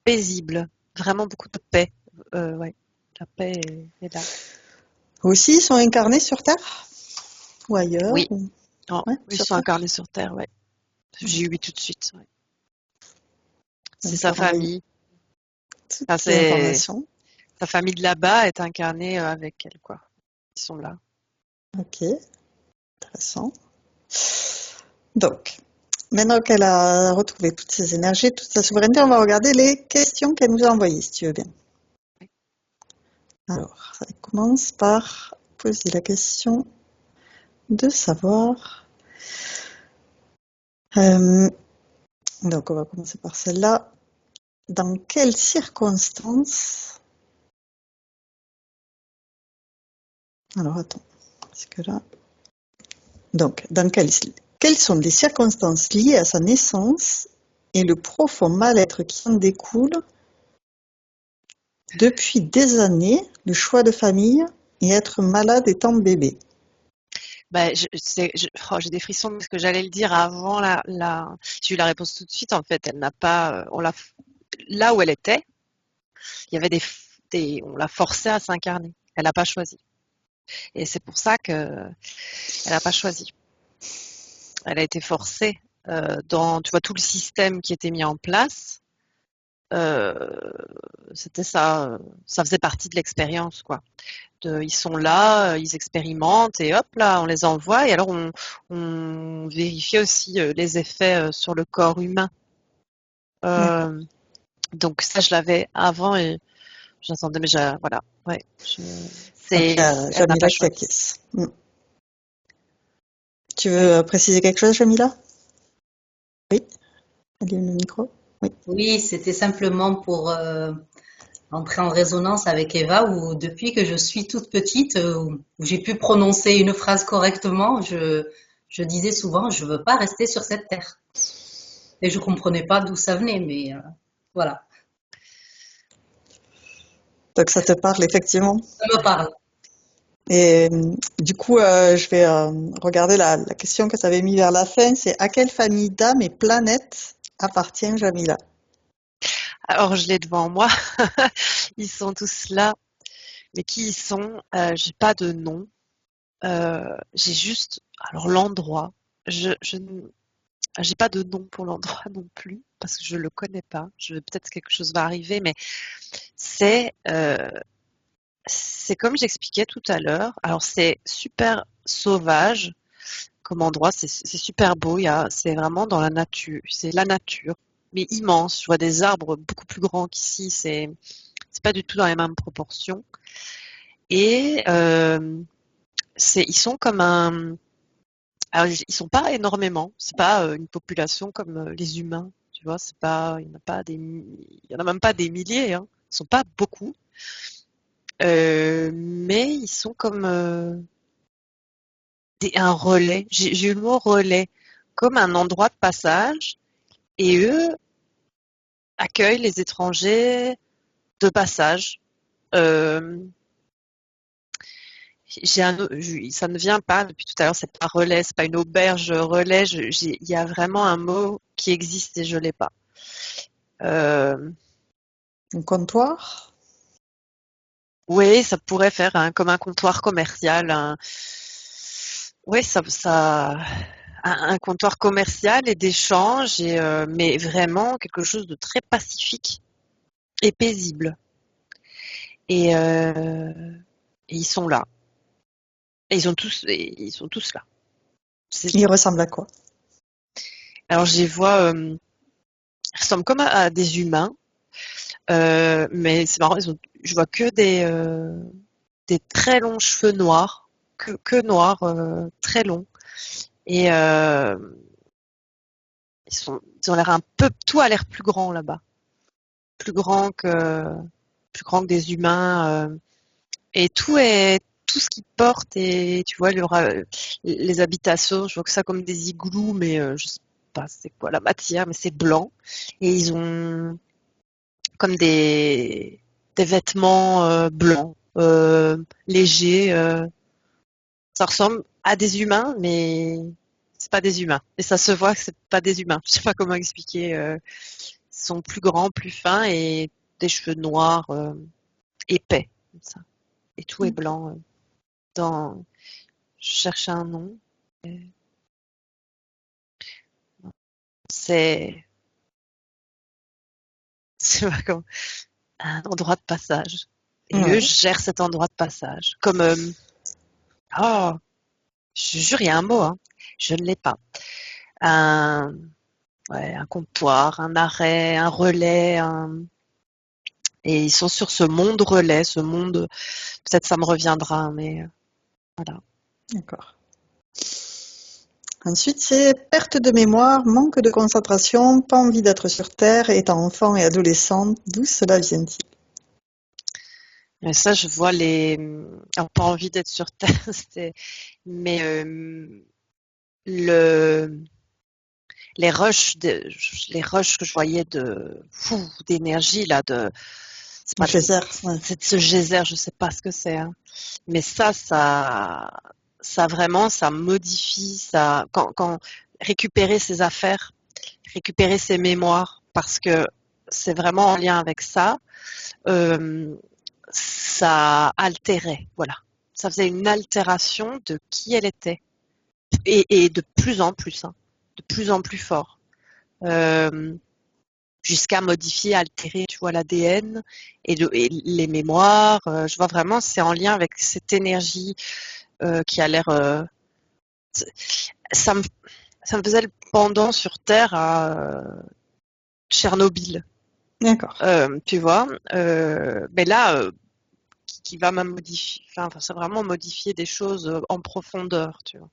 paisible. Vraiment beaucoup de paix. Ouais. La paix est là. Aussi, ils sont incarnés sur Terre? Ou ailleurs? Oui. Oh, Ouais, ils sur sont Terre. incarnés sur Terre, ouais. J'ai eu oui tout de suite. Ouais. C'est Donc, sa pour envoyer famille. Enfin, toutes les c'est informations. sa famille de là-bas est incarnée avec elle, quoi. Ils sont là. Ok, intéressant. Donc, maintenant qu'elle a retrouvé toutes ses énergies, toute sa souveraineté, on va regarder les questions qu'elle nous a envoyées, si tu veux bien. Alors, ça commence par poser la question de savoir. Euh, donc, on va commencer par celle-là. Dans quelles circonstances. Alors, attends. Parce que là. Donc, quelles sont les circonstances liées à sa naissance et le profond mal-être qui en découle depuis des années, le choix de famille et être malade étant bébé? Bah, j'ai des frissons parce que j'allais le dire avant j'ai eu la réponse tout de suite. En fait, elle n'a pas, là où elle était, il y avait on l'a forcée à s'incarner. Elle n'a pas choisi. Et c'est pour ça que elle n'a pas choisi. Elle a été forcée dans, tu vois, tout le système qui était mis en place. euh, C'était ça, ça faisait partie de l'expérience, quoi. Ils sont là, ils expérimentent et hop là, on les envoie et alors on vérifie aussi les effets sur le corps humain. D'accord. Euh, donc ça, je l'avais avant et j'entendais, mais voilà, ouais, Donc, il y a elle n'a pas Jamila qui choisi. acquiesce. Tu Ouais. veux préciser quelque chose, Jamila? Oui, allume le micro. Oui. Oui, c'était simplement pour entrer en résonance avec Eva, où depuis que je suis toute petite, où j'ai pu prononcer une phrase correctement, je disais souvent, je veux pas rester sur cette terre. Et je comprenais pas d'où ça venait, mais voilà. Donc ça te parle effectivement. Ça me parle. Et du coup, je vais regarder la question que tu avais mis vers la fin. C'est à quelle famille d'âmes et planètes appartient Jamila? Alors, je l'ai devant moi. Ils sont tous là. Mais qui ils sont? J'ai pas de nom. J'ai juste, alors l'endroit. J'ai pas de nom pour l'endroit non plus parce que je le connais pas. Peut-être quelque chose va arriver, mais c'est c'est comme j'expliquais tout à l'heure. Alors c'est super sauvage comme endroit, c'est super beau. C'est vraiment dans la nature. C'est la nature, mais immense. Je vois des arbres beaucoup plus grands qu'ici. C'est pas du tout dans les mêmes proportions. Et ils sont comme un. Alors, ils sont pas énormément. C'est pas une population comme les humains. Tu vois, c'est pas. Il y en a même pas des milliers. Hein. Ils sont pas beaucoup. Mais ils sont comme un relais. J'ai eu le mot relais, comme un endroit de passage. Et eux accueillent les étrangers de passage. Euh, ça ne vient pas depuis tout à l'heure. C'est pas relais, c'est pas une auberge relais. Il y a vraiment un mot qui existe et je l'ai pas. Euh, Un comptoir? oui, ça pourrait faire comme un comptoir commercial. Oui, un comptoir commercial et d'échange, mais vraiment quelque chose de très pacifique et paisible. Et, et ils sont là. Et ils sont tous là. Il ressemble à quoi? Alors, je les vois, ils ressemblent comme à des humains, mais c'est marrant, je vois que des très longs cheveux noirs, que noirs, très longs. Et ils ont l'air tout a l'air plus grand là-bas, plus grand que, plus grand que des humains. Et tout ce qu'ils portent et tu vois, les habitations, je vois que ça comme des igloos, mais je sais pas c'est quoi la matière, mais c'est blanc. Et ils ont comme des vêtements blancs, légers. Ça ressemble à des humains, mais c'est pas des humains. Et ça se voit que c'est pas des humains. Je sais pas comment expliquer. Ils sont plus grands, plus fins et des cheveux noirs, épais, comme ça. Et tout est blanc. Je cherche un nom. C'est, c'est pas comme un endroit de passage. Et eux Ouais. gèrent cet endroit de passage. Comme, oh, je jure, il y a un mot, hein. Je ne l'ai pas. Un, un comptoir, un arrêt, un relais, et ils sont sur ce monde relais, ce monde, peut-être ça me reviendra, mais voilà. D'accord. Ensuite, c'est perte de mémoire, manque de concentration, pas envie d'être sur Terre, étant enfant et adolescente. D'où cela vient-il? Et ça, je vois alors, pas envie d'être sur Terre, mais le, les rushs que je voyais d'énergie là, c'est pas, Geyser, ouais. c'est de ce geyser, je sais pas ce que c'est, hein. Mais ça vraiment, ça modifie, quand récupérer ses affaires, récupérer ses mémoires, parce que c'est vraiment en lien avec ça, euh, ça altérait, voilà. Ça faisait une altération de qui elle était, et de plus en plus, hein, de plus en plus fort. Euh, Jusqu'à modifier, altérer, tu vois, l'ADN et les mémoires. Je vois vraiment, c'est en lien avec cette énergie qui a l'air. Ça me, ça me faisait le pendant sur Terre à Tchernobyl, D'accord. tu vois. Mais là, qui va même modifier, enfin, ça vraiment modifier des choses en profondeur, tu vois.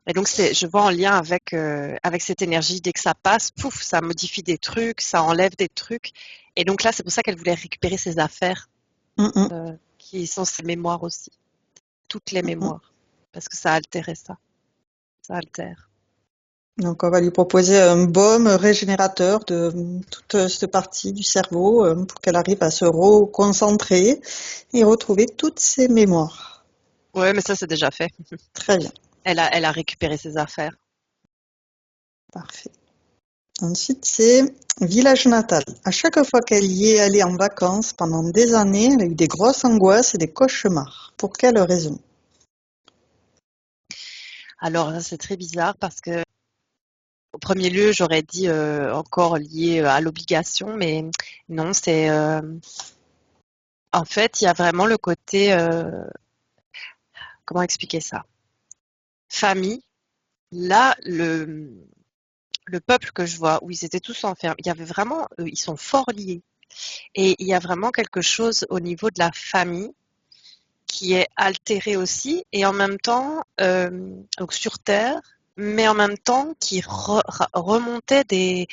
Et donc, je vois en lien avec cette énergie, dès que ça passe, pouf, ça modifie des trucs, ça enlève des trucs. Et donc là, c'est pour ça qu'elle voulait récupérer ses affaires, Mm, mm, qui sont ses mémoires aussi, toutes les mm, mm. mémoires, parce que ça altérait ça, ça altère. Donc, on va lui proposer un baume régénérateur de toute cette partie du cerveau pour qu'elle arrive à se reconcentrer et retrouver toutes ses mémoires. Ouais, mais ça, c'est déjà fait. Très bien, Elle a récupéré ses affaires. parfait. Ensuite, c'est village natal. À chaque fois qu'elle y est allée en vacances pendant des années, elle a eu des grosses angoisses et des cauchemars. Pour quelle raison? Alors, ça, c'est très bizarre parce que, au premier lieu, j'aurais dit encore lié à l'obligation, mais non, c'est. En fait, il y a vraiment le côté. Comment expliquer ça? Famille. Là, le peuple que je vois, où ils étaient tous enfermés, il y avait vraiment. Ils sont fort liés. Et il y a vraiment quelque chose au niveau de la famille qui est altéré aussi, et en même temps, donc sur Terre, mais en même temps qui remontait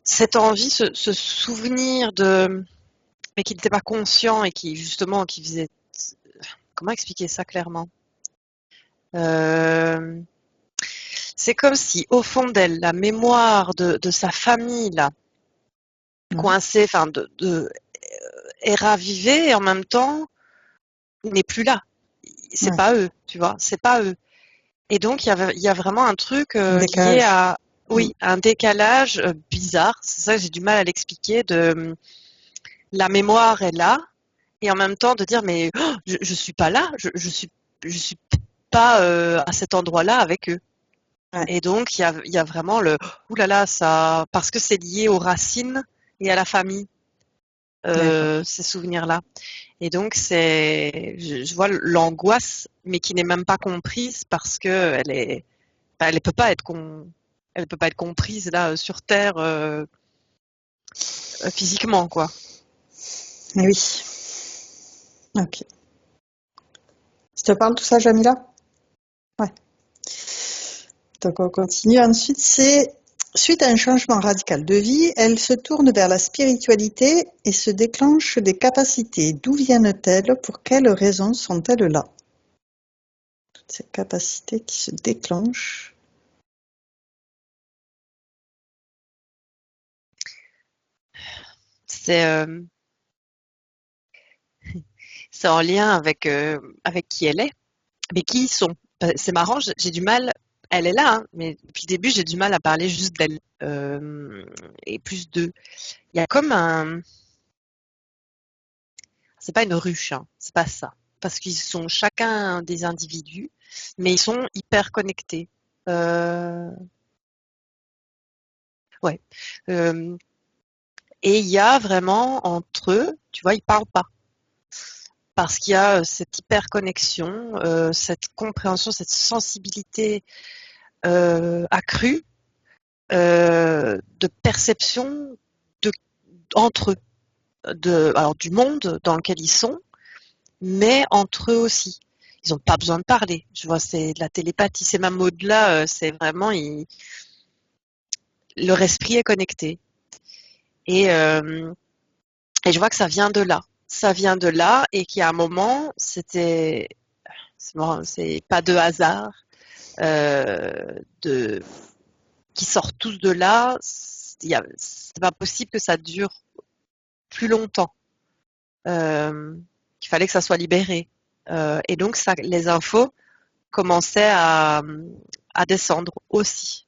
cette envie, ce souvenir mais qui n'était pas conscient et qui justement, qui faisait, comment expliquer ça clairement? Euh, c'est comme si au fond d'elle, la mémoire de sa famille là, Ouais, coincée, enfin est ravivée et en même temps n'est plus là. C'est ouais. pas eux, tu vois, c'est pas eux. Et donc, il y a vraiment un truc Un lié décalage. à, oui, un décalage bizarre. C'est ça que j'ai du mal à l'expliquer. La mémoire est là, et en même temps de dire, mais oh, je suis pas là, je suis pas à cet endroit-là avec eux. Ouais, Et donc, il y a vraiment ouh là là, ça, parce que c'est lié aux racines et à la famille, d'accord. ces souvenirs-là. Et donc, je vois l'angoisse, mais qui n'est même pas comprise parce que elle peut pas être elle peut pas être comprise là sur Terre physiquement quoi. Oui, ok. Ça te parle tout ça, Jamila? Ouais. Donc on continue. Ensuite, c'est suite à un changement radical de vie, elle se tourne vers la spiritualité et se déclenche des capacités. D'où viennent-elles? Pour quelles raisons sont-elles là? Toutes ces capacités qui se déclenchent. C'est c'est en lien avec qui elle est, mais qui ils sont. C'est marrant, j'ai du mal. Elle est là, hein, mais depuis le début j'ai du mal à parler juste d'elle et plus d'eux. Il y a comme un, c'est pas une ruche, hein, c'est pas ça, parce qu'ils sont chacun des individus, mais ils sont hyper connectés. Euh, ouais. Euh, Et il y a vraiment entre eux, tu vois, ils parlent pas. Parce qu'il y a cette hyperconnexion, cette compréhension, cette sensibilité accrue de perception de, entre eux, alors du monde dans lequel ils sont, mais entre eux aussi. Ils n'ont pas besoin de parler. Je vois, c'est de la télépathie, c'est même au-delà, c'est vraiment, leur esprit est connecté. Et, euh, et je vois que ça vient de là. Ça vient de là et qu'il y a un moment, c'est pas de hasard, de, qui sortent tous de là. C'est pas possible que ça dure plus longtemps. Euh, qu'il fallait que ça soit libéré. Et donc, les infos commençaient à descendre aussi.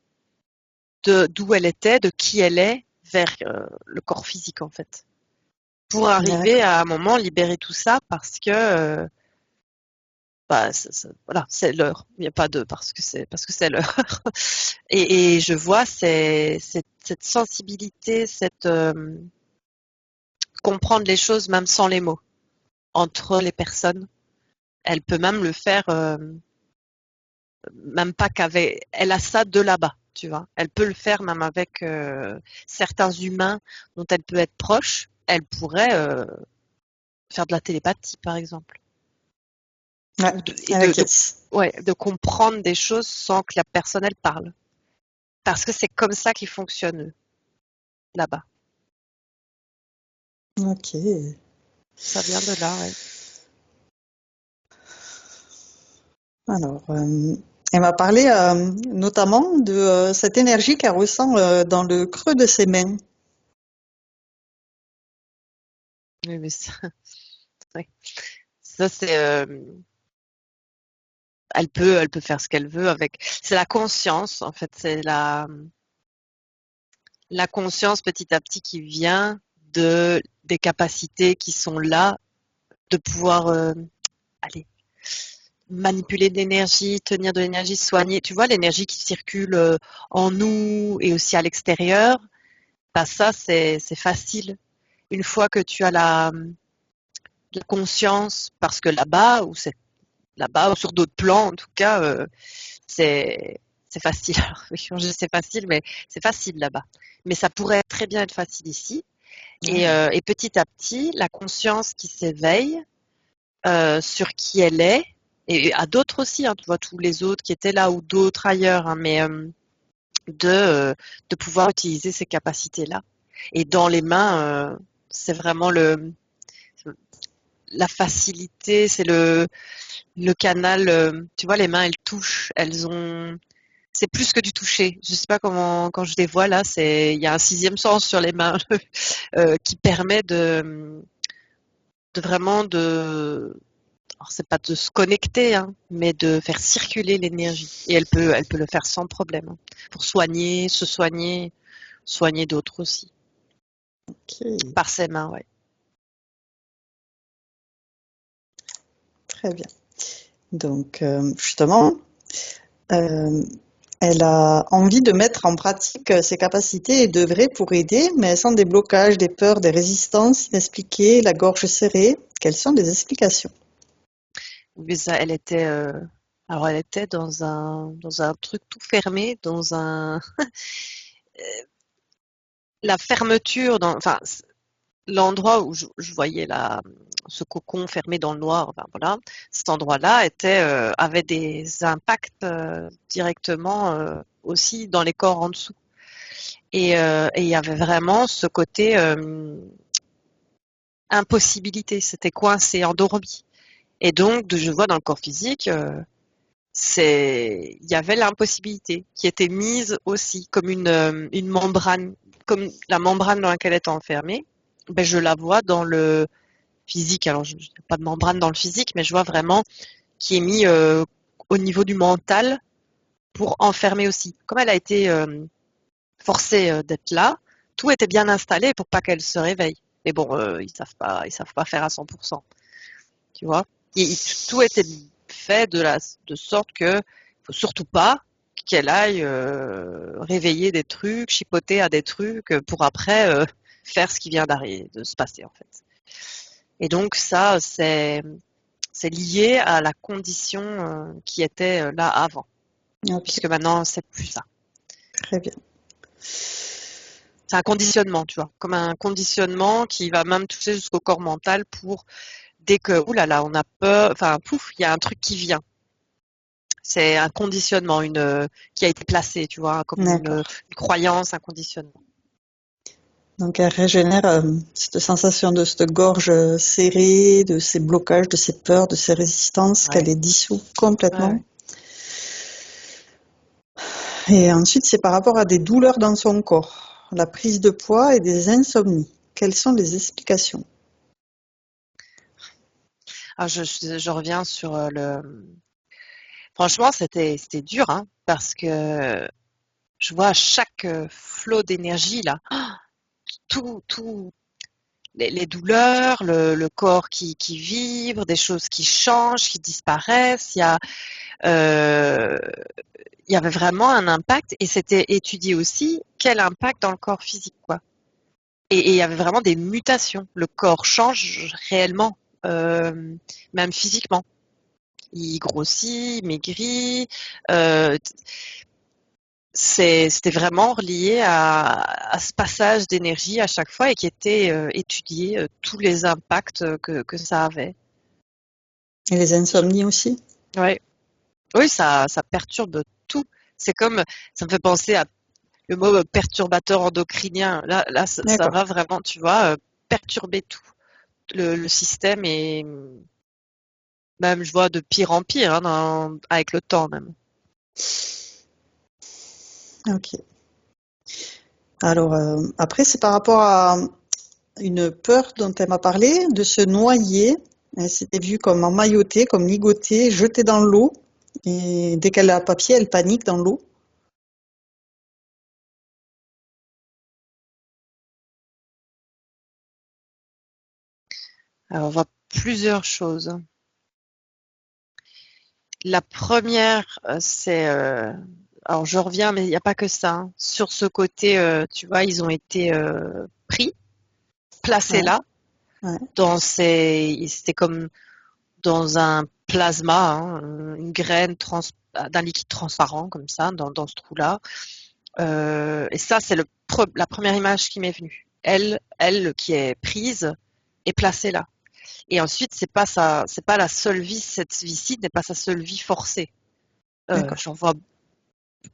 D'où elle était, de qui elle est, vers le corps physique, en fait. Pour arriver D'accord. à un moment libérer tout ça parce que bah, voilà, c'est l'heure. Il n'y a pas de parce que c'est l'heure. Et je vois cette sensibilité, cette comprendre les choses même sans les mots entre les personnes. Elle peut même le faire, même pas qu'avec. Elle a ça de là-bas, tu vois. Elle peut le faire même avec certains humains dont elle peut être proche. Elle pourrait faire de la télépathie, par exemple, Ouais, et avec Yes. ouais, de comprendre des choses sans que la personne elle parle, parce que c'est comme ça qu'ils fonctionnent eux, là-bas. Ok. Ça vient de là, ouais. Alors, Elle m'a parlé notamment de cette énergie qu'elle ressent dans le creux de ses mains. Oui, mais ça, ouais. Ça c'est, elle peut faire ce qu'elle veut avec. C'est la conscience, en fait, c'est la conscience petit à petit qui vient des capacités qui sont là de pouvoir aller manipuler de l'énergie, tenir de l'énergie, soigner. Tu vois, l'énergie qui circule en nous et aussi à l'extérieur, bah ça, c'est facile. Une fois que tu as la conscience, parce que là-bas, ou sur d'autres plans, en tout cas, c'est c'est facile. Alors, c'est facile, mais c'est facile là-bas. Mais ça pourrait très bien être facile ici. Et petit à petit, la conscience qui s'éveille sur qui elle est, et à d'autres aussi, hein, tu vois, tous les autres qui étaient là ou d'autres ailleurs, hein, mais de, euh, de pouvoir utiliser ces capacités-là. Et dans les mains, c'est vraiment la facilité, c'est le canal. Tu vois, les mains, elles touchent, c'est plus que du toucher. Je sais pas comment, quand je les vois là, il y a un sixième sens sur les mains qui permet de vraiment alors c'est pas de se connecter, hein, mais de faire circuler l'énergie. Et elle peut le faire sans problème, hein, pour soigner, se soigner, soigner d'autres aussi. Ok, Par ses mains, ouais. très bien. Donc, justement, euh, elle a envie de mettre en pratique ses capacités et d'œuvrer pour aider, mais elle sent des blocages, des peurs, des résistances inexpliquées, la gorge serrée. Quelles sont les explications? Mais ça, alors elle était dans un truc tout fermé, la fermeture, enfin, l'endroit où je voyais ce cocon fermé dans le noir, enfin, voilà, cet endroit-là avait des impacts directement aussi dans les corps en dessous. Et il y avait vraiment ce côté impossibilité, c'était coincé, endormi. Et donc, je vois dans le corps physique, il y avait l'impossibilité qui était mise aussi comme une membrane, comme la membrane dans laquelle elle est enfermée. Ben, je la vois dans le physique. Alors, je n'ai pas de membrane dans le physique, mais je vois vraiment qui est mis au niveau du mental pour enfermer aussi. Comme elle a été forcée d'être là, tout était bien installé pour pas qu'elle se réveille. Mais bon, ils savent pas faire à 100%, tu vois. Tout était fait de sorte que faut surtout pas qu'elle aille réveiller des trucs, chipoter à des trucs pour après faire ce qui vient d'arriver, de se passer en fait. Et donc ça, c'est lié à la condition qui était là avant, Ok, puisque maintenant c'est plus ça. très bien. C'est un conditionnement, tu vois, comme un conditionnement qui va même toucher jusqu'au corps mental pour dès que, oulala, on a peur, enfin, pouf, il y a un truc qui vient. C'est un conditionnement, qui a été placé, tu vois, comme D'accord. une croyance, un conditionnement. Donc, elle régénère cette sensation de cette gorge serrée, de ces blocages, de ces peurs, de ces résistances qu'elle Ouais, les dissout ouais, complètement. ouais. Et ensuite, c'est par rapport à des douleurs dans son corps, la prise de poids et des insomnies. Quelles sont les explications? Ah, je reviens sur franchement, c'était dur, hein, parce que je vois chaque flot d'énergie là, tout, les douleurs, le corps qui vibre, des choses qui changent, qui disparaissent. Euh, il y avait vraiment un impact et c'était étudié aussi quel impact dans le corps physique, quoi. Et il y avait vraiment des mutations. Le corps change réellement, euh, même physiquement. Il grossit, il maigrit. Euh, C'était vraiment relié à ce passage d'énergie à chaque fois et qui était étudié, tous les impacts que ça avait. Et les insomnies aussi? Ouais. Oui, ça perturbe tout. C'est comme, ça me fait penser à le mot perturbateur endocrinien. Là, ça D'accord. va vraiment, tu vois, perturber tout le système et même, je vois de pire en pire hein, avec le temps même. Ok. Alors, après, c'est par rapport à une peur dont elle m'a parlé, de se noyer. Elle s'était vue comme emmaillotée, comme ligotée, jetée dans l'eau. Et dès qu'elle a papier, elle panique dans l'eau. Alors, on voit plusieurs choses. La première, c'est... alors, je reviens, mais il n'y a pas que ça, hein. Sur ce côté, tu vois, ils ont été pris, placés Ouais, là, ouais, c'était comme dans un plasma, hein, une graine d'un liquide transparent, comme ça, dans ce trou-là. Et ça, c'est la première image qui m'est venue. Elle qui est prise est placée là. Et ensuite, c'est pas la seule vie, cette vie-ci n'est pas sa seule vie forcée. d'accord. J'en vois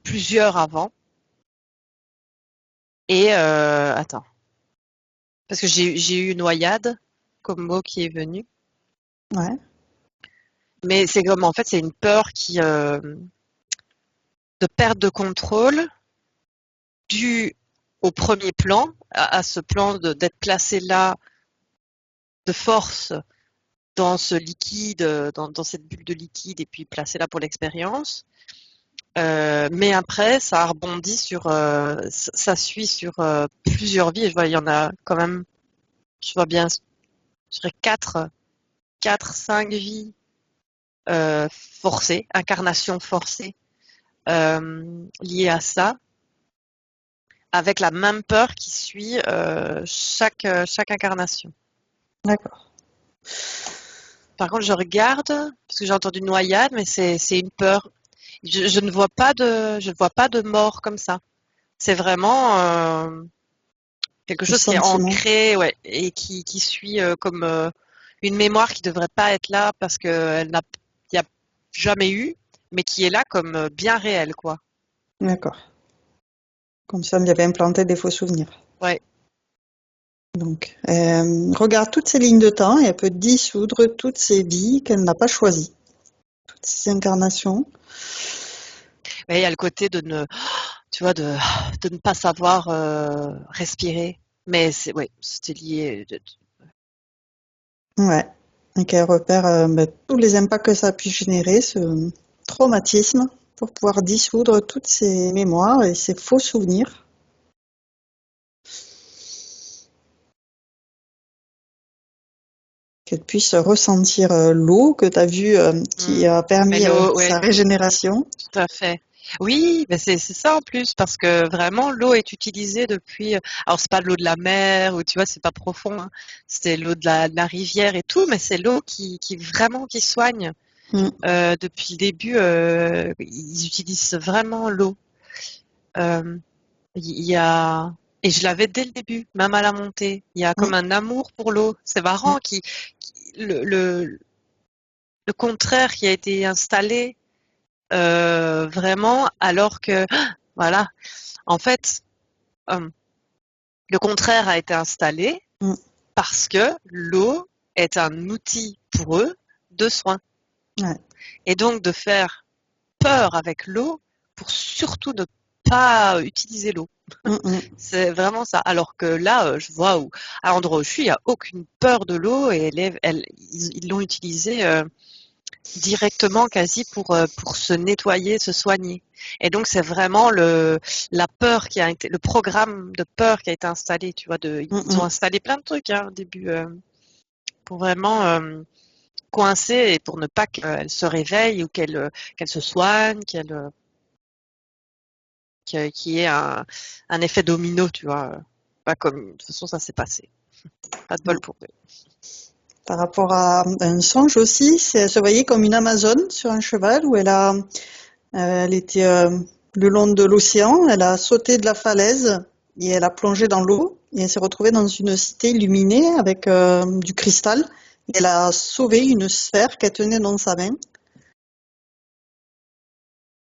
plusieurs avant. Et attends, parce que j'ai eu noyade comme mot qui est venu. Ouais, Mais c'est comme en fait c'est une peur de perte de contrôle due au premier plan, à ce plan d'être placé là de force dans ce liquide, dans cette bulle de liquide et puis placé là pour l'expérience. Mais après, ça rebondit ça suit sur plusieurs vies. Je vois, il y en a quand même, je vois bien, je dirais quatre, 5 vies forcées, incarnations forcées liées à ça, avec la même peur qui suit chaque incarnation. d'accord. Par contre, je regarde parce que j'ai entendu noyade, mais c'est une peur. Je ne vois pas de mort comme ça. C'est vraiment quelque Le chose qui est sentiment. ancré, ouais, et qui suit comme une mémoire qui devrait pas être là parce qu'elle n'a y a jamais eu, mais qui est là comme bien réelle, quoi. D'accord. Comme ça, on lui avait implanté des faux souvenirs. Ouais. Donc, regarde toutes ces lignes de temps et elle peut dissoudre toutes ces vies qu'elle n'a pas choisies, toutes ces incarnations. Mais il y a le côté tu vois, de ne pas savoir respirer. Mais ouais, c'était lié. Ouais. Et qu'elle repère tous les impacts que ça a pu générer, ce traumatisme, pour pouvoir dissoudre toutes ces mémoires et ces faux souvenirs. Qu'elle puisse ressentir l'eau que tu as vue qui a Mais permis l'eau, ouais, sa régénération. tout à fait. Oui, mais c'est ça en plus, parce que vraiment l'eau est utilisée depuis. Alors c'est pas l'eau de la mer ou tu vois, c'est pas profond, hein. C'est l'eau de la rivière et tout, mais c'est l'eau qui vraiment qui soigne. Mm, Depuis le début, ils utilisent vraiment l'eau. Euh, il y a et je l'avais dès le début, même à la montée. Il y a mm, comme un amour pour l'eau. C'est mm, marrant le contraire qui a été installé vraiment, alors que voilà, en fait, euh, le contraire a été installé mm. parce que l'eau est un outil pour eux de soin. Ouais. Et donc de faire peur avec l'eau pour surtout ne pas utiliser l'eau. Mm, mm. C'est vraiment ça. Alors que là, je vois à l'endroit où je suis, il n'y a aucune peur de l'eau et ils l'ont utilisée directement quasi pour se nettoyer, se soigner. Et donc c'est vraiment la peur qui a été, le programme de peur qui a été installé, tu vois, Mm, ils ont mm. installé plein de trucs hein, au début pour vraiment coincer et pour ne pas qu'elle se réveille ou qu'elle se soigne, qu'il y ait un effet domino, tu vois. Pas comme de toute façon ça s'est passé. Pas de bol Mm. pour eux. Par rapport à un songe aussi, elle se voyait comme une Amazone sur un cheval où elle était le long de l'océan, elle a sauté de la falaise et elle a plongé dans l'eau et elle s'est retrouvée dans une cité illuminée avec du cristal. Elle a sauvé une sphère qu'elle tenait dans sa main.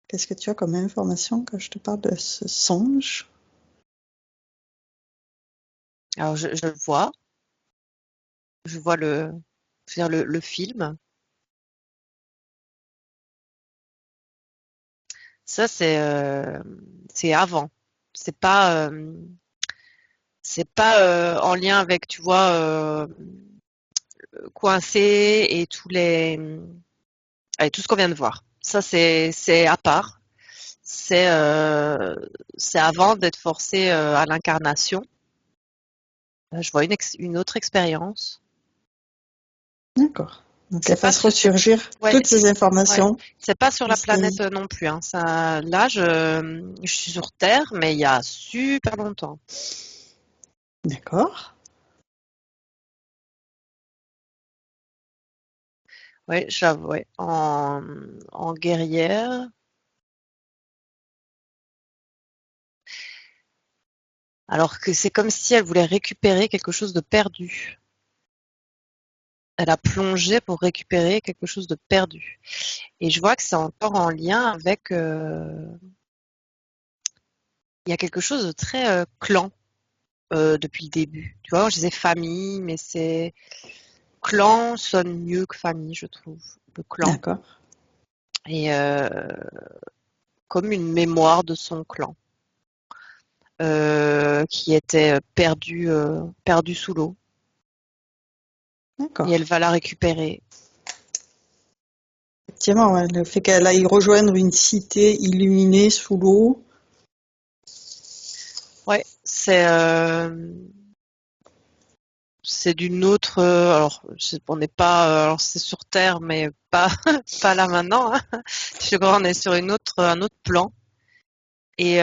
Qu'est-ce que tu as comme information quand je te parle de ce songe? Alors je vois je veux dire, le film. Ça, c'est avant. C'est pas, en lien avec, tu vois, coincé et tout ce qu'on vient de voir. Ça, c'est à part. C'est c'est avant d'être forcé à l'incarnation. Je vois une autre expérience. D'accord. Donc, C'est elle pas fasse sur, c'est, ressurgir ouais, toutes ces ouais. informations. C'est pas sur la planète Ici. non plus, hein. Ça, là, je suis sur Terre, mais il y a super longtemps. D'accord. Ouais, j'avoue, ouais. En guerrière. Alors que c'est comme si elle voulait récupérer quelque chose de perdu. Elle a plongé pour récupérer quelque chose de perdu. Et je vois que c'est encore en lien avec. Il y a quelque chose de très clan depuis le début. Tu vois, je disais famille, mais c'est clan sonne mieux que famille, je trouve. Le clan. D'accord. Et comme une mémoire de son clan qui était perdu sous l'eau. Et D'accord. elle va la récupérer. Effectivement, ouais, le fait qu'elle aille rejoindre une cité illuminée sous l'eau. Ouais, c'est d'une autre. Alors, on n'est pas. Alors, c'est sur Terre, mais pas pas là maintenant, hein. Je crois qu'on est sur un autre plan. Et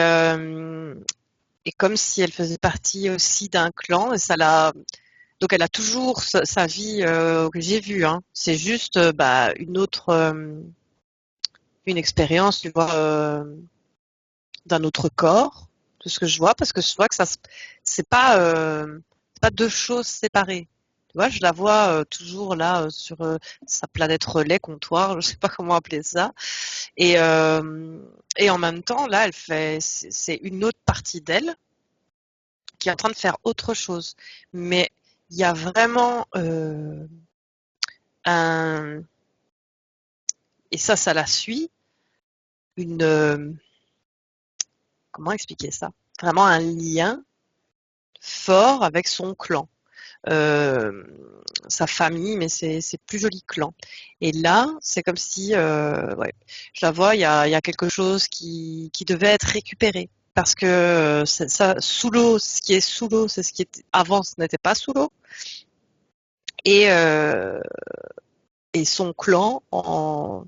et comme si elle faisait partie aussi d'un clan, et ça l'a. Donc, elle a toujours sa vie que j'ai vue, hein. C'est juste bah, une expérience, tu vois, d'un autre corps, tout ce que je vois, parce que je vois que c'est pas deux choses séparées. Tu vois, je la vois toujours là sur sa planète relais, comptoir, je sais pas comment appeler ça. Et, euh, et en même temps, là, c'est une autre partie d'elle qui est en train de faire autre chose. Mais il y a vraiment un, et ça la suit, une, comment expliquer ça? Vraiment un lien fort avec son clan. Euh, Sa famille, mais c'est plus joli clan. Et là, c'est comme si, ouais, je la vois, il y a quelque chose qui devait être récupéré. Parce que ça, sous l'eau, ce qui est sous l'eau, c'est ce qui était avant, ce n'était pas sous l'eau. Et, euh, et son clan,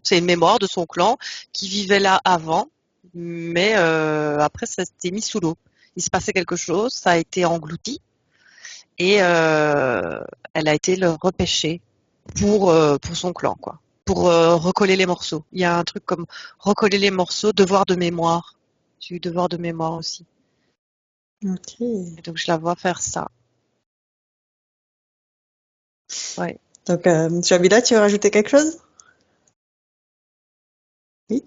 c'est une mémoire de son clan qui vivait là avant, mais après, ça s'était mis sous l'eau. Il se passait quelque chose, ça a été englouti et elle a été le repêcher pour son clan, quoi. Pour recoller les morceaux. Il y a un truc comme recoller les morceaux, devoir de mémoire. J'ai eu devoir de mémoire aussi. Ok. Et donc je la vois faire ça. Ouais. Donc, Jamila, tu veux rajouter quelque chose? Oui.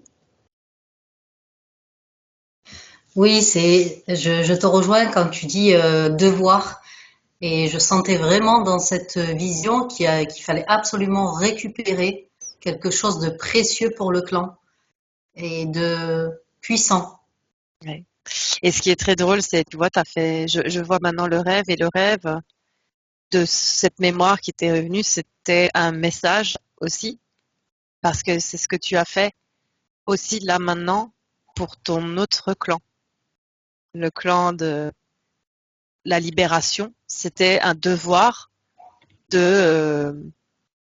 Oui, je te rejoins quand tu dis devoir. Et je sentais vraiment dans cette vision qu'il fallait absolument récupérer quelque chose de précieux pour le clan et de puissant. Ouais. Et ce qui est très drôle, c'est, tu vois, je vois maintenant le rêve et le rêve de cette mémoire qui t'est revenue, c'était un message aussi, parce que c'est ce que tu as fait aussi là maintenant pour ton autre clan, le clan de la libération. C'était un devoir de, euh,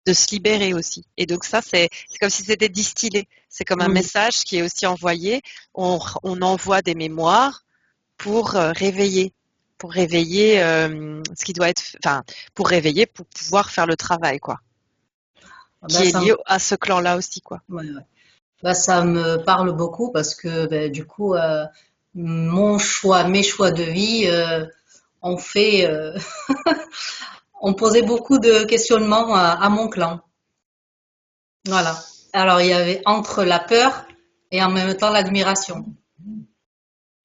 de se libérer aussi. Et donc ça, c'est comme si c'était distillé. C'est comme un Mm. message qui est aussi envoyé. On envoie des mémoires pour réveiller ce qui doit être, enfin, pour réveiller, pour pouvoir faire le travail, quoi, Bah, qui est lié à ce clan-là aussi, quoi. ouais, ouais. Bah, ça me parle beaucoup parce que bah, du coup, mes choix de vie ont fait, ont posé beaucoup de questionnements à mon clan. Voilà. Alors, il y avait entre la peur et en même temps l'admiration.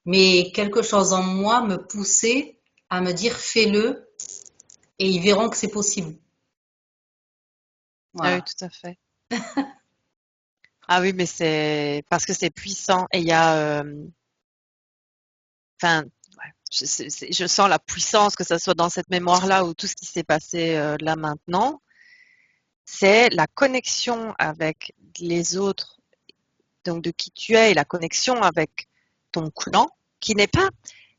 Mais quelque chose en moi me poussait à me dire fais-le et ils verront que c'est possible. Ah oui, Voilà. tout à fait. Ah oui, mais c'est parce que c'est puissant et il y a, enfin, ouais, je sens la puissance que ça soit dans cette mémoire-là ou tout ce qui s'est passé là maintenant. C'est la connexion avec les autres, donc de qui tu es et la connexion avec ton clan, qui n'est pas,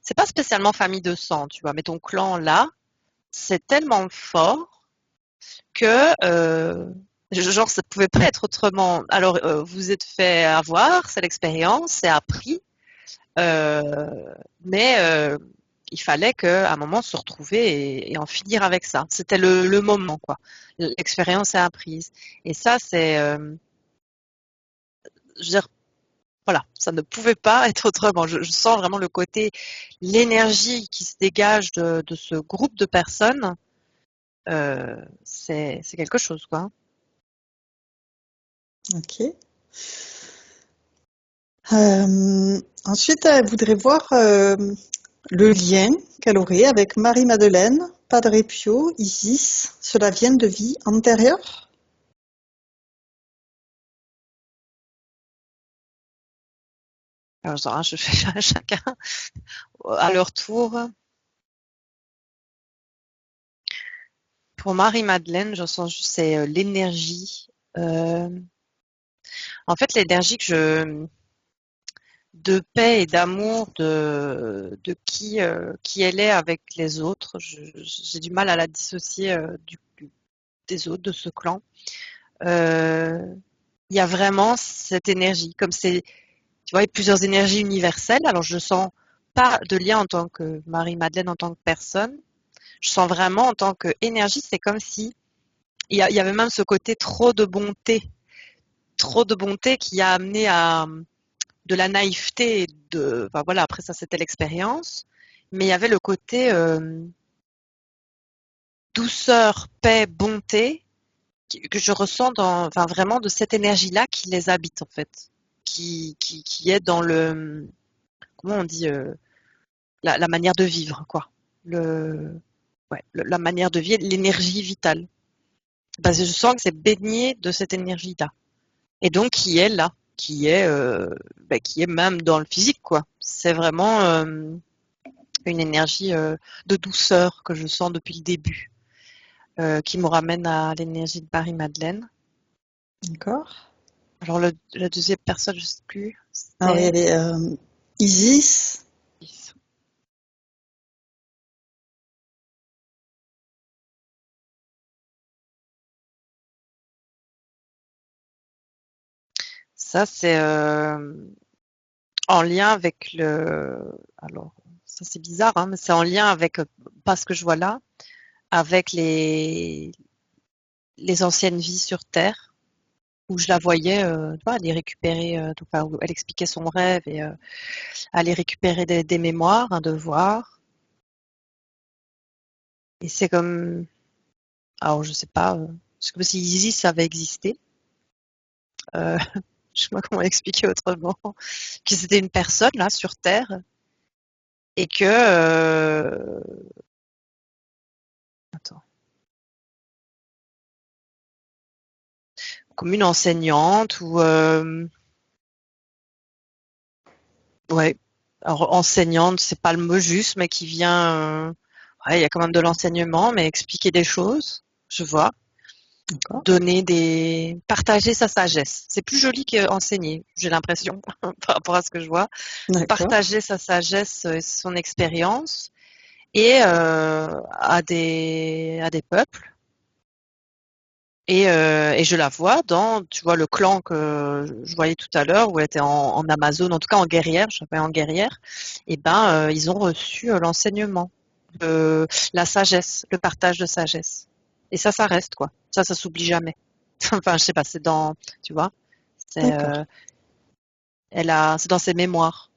c'est pas spécialement famille de sang, tu vois, mais ton clan là, c'est tellement fort que genre ça pouvait pas être autrement. Alors vous êtes fait avoir, c'est l'expérience, c'est appris, mais il fallait qu'à un moment se retrouver et en finir avec ça. C'était le moment quoi. L'expérience est apprise et ça c'est, je veux dire voilà, ça ne pouvait pas être autrement. Je sens vraiment le côté, l'énergie qui se dégage de ce groupe de personnes, c'est quelque chose quoi. Ok. Ensuite, elle voudrait voir le lien qu'elle aurait avec Marie-Madeleine, Padre Pio, Isis. Cela vient de vie antérieure? Alors, je fais chacun à leur tour. Pour Marie-Madeleine, je sens juste c'est l'énergie. En fait, l'énergie de paix et d'amour de qui elle est avec les autres. J'ai du mal à la dissocier des autres, de ce clan. Il y a vraiment cette énergie, comme c'est, tu vois, il y a plusieurs énergies universelles. Alors, je sens pas de lien en tant que Marie-Madeleine en tant que personne. Je sens vraiment en tant qu'énergie, c'est comme si il y avait même ce côté trop de bonté qui a amené à de la naïveté. Enfin, voilà, après ça, c'était l'expérience. Mais il y avait le côté douceur, paix, bonté que je ressens enfin, vraiment de cette énergie-là qui les habite en fait, qui est dans le, comment on dit, la manière de vivre quoi, ouais, la manière de vivre, l'énergie vitale. Parce que je sens que c'est baigné de cette énergie-là. Et donc qui est là, qui est même dans le physique quoi. C'est vraiment une énergie de douceur que je sens depuis le début, qui me ramène à l'énergie de Marie-Madeleine. D'accord. Alors la deuxième personne, je ne sais plus, Alors, il y c'était avait Isis. ça, c'est en lien avec le. Alors, ça c'est bizarre, hein, mais c'est en lien avec, pas ce que je vois là, avec les anciennes vies sur Terre, où je la voyais tu vois, aller récupérer, enfin, où elle expliquait son rêve et aller récupérer des mémoires, un devoir. Et c'est comme, alors je sais pas, c'est comme si Isis avait existé. Euh, je sais pas comment l'expliquer autrement, que c'était une personne là sur Terre et que, attends, comme une enseignante ou ouais, alors enseignante, c'est pas le mot juste, mais qui vient, ouais, il y a quand même de l'enseignement, mais expliquer des choses, je vois, D'accord. partager sa sagesse. C'est plus joli qu'enseigner, j'ai l'impression, par rapport à ce que je vois. D'accord. Partager sa sagesse et son expérience et à des peuples. Et je la vois dans, tu vois, le clan que je voyais tout à l'heure, où elle était en Amazon, en tout cas en guerrière, je savais en guerrière, et ben ils ont reçu l'enseignement, la sagesse, le partage de sagesse. Et ça reste quoi. Ça s'oublie jamais. Enfin, je sais pas, c'est dans, tu vois, c'est D'accord. c'est dans ses mémoires.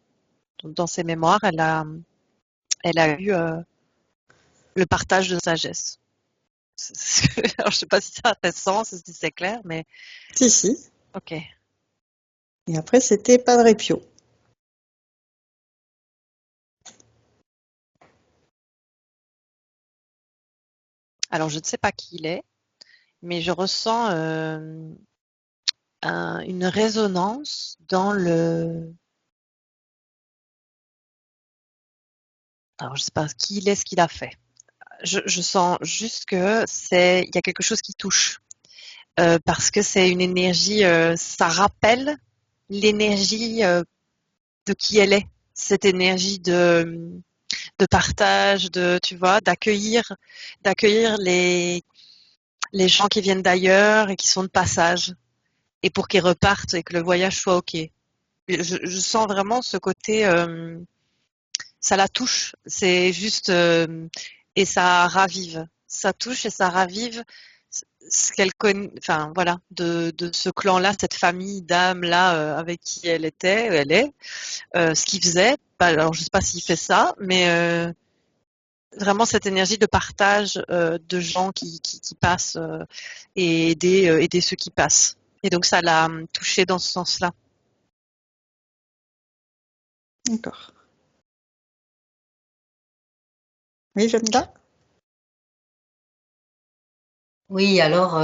Donc, dans ses mémoires, elle a eu le partage de sagesse. Alors, je sais pas si ça fait sens, si c'est clair, mais Si, si. ok. Et après, c'était Padre Pio. Alors, je ne sais pas qui il est, mais je ressens une résonance dans le... Alors, je sais pas qui il est, ce qu'il a fait. Je sens juste que il y a quelque chose qui touche. Parce que c'est une énergie, ça rappelle l'énergie de qui elle est. Cette énergie de partage, tu vois, d'accueillir les gens qui viennent d'ailleurs et qui sont de passage. Et pour qu'ils repartent et que le voyage soit OK. Je sens vraiment ce côté, ça la touche. C'est juste, et ça ravive. Ça touche et ça ravive ce qu'elle connaît, enfin voilà, de ce clan-là, cette famille d'âmes-là avec qui elle est, ce qu'il faisait. Alors je sais pas s'il fait ça, mais vraiment cette énergie de partage de gens qui passent et aider ceux qui passent. Et donc ça l'a touché dans ce sens-là. D'accord. Oui, Jamila? Oui, alors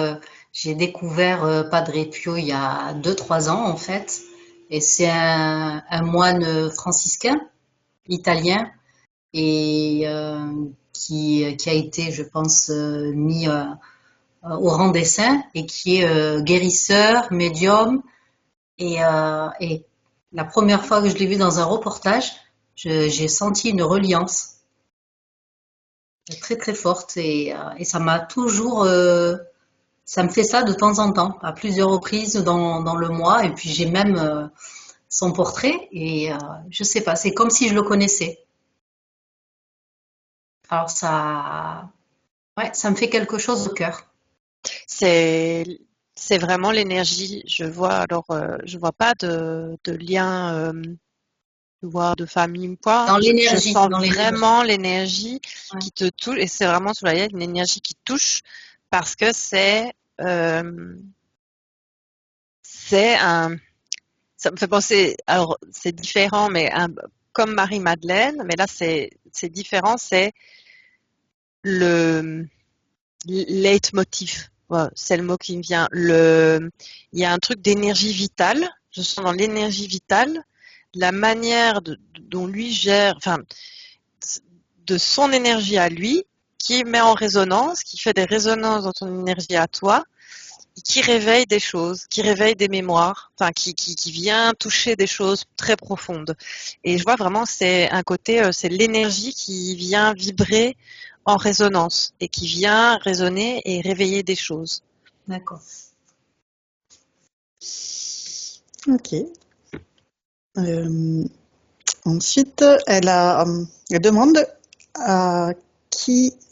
j'ai découvert Padre Pio il y a 2, 3 ans en fait, et c'est un moine franciscain italien et qui a été, je pense, mis au rang des saints et qui est guérisseur, médium et la première fois que je l'ai vu dans un reportage, j'ai senti une reliance très très forte et ça m'a toujours ça me fait ça de temps en temps, à plusieurs reprises dans le mois. Et puis j'ai même son portrait et je sais pas, c'est comme si je le connaissais. Alors ouais, ça me fait quelque chose au cœur. C'est c'est vraiment l'énergie. Je vois pas de lien, voire de famille ou quoi. Je sens Dans l'énergie. vraiment l'énergie Ouais. qui te touche et c'est vraiment sur la ligne une énergie qui touche parce que euh, c'est un, ça me fait penser, alors c'est différent, mais comme Marie-Madeleine, mais là c'est différent, c'est le leitmotiv. Ouais, c'est le mot qui me vient. Il y a un truc d'énergie vitale. Je sens dans l'énergie vitale la manière dont lui gère, enfin, de son énergie à lui, qui met en résonance, qui fait des résonances dans ton énergie à toi, et qui réveille des choses, qui réveille des mémoires, enfin, qui vient toucher des choses très profondes. Et je vois vraiment, c'est un côté, c'est l'énergie qui vient vibrer en résonance et qui vient résonner et réveiller des choses. D'accord. Ok. Euh, Ensuite, elle demande à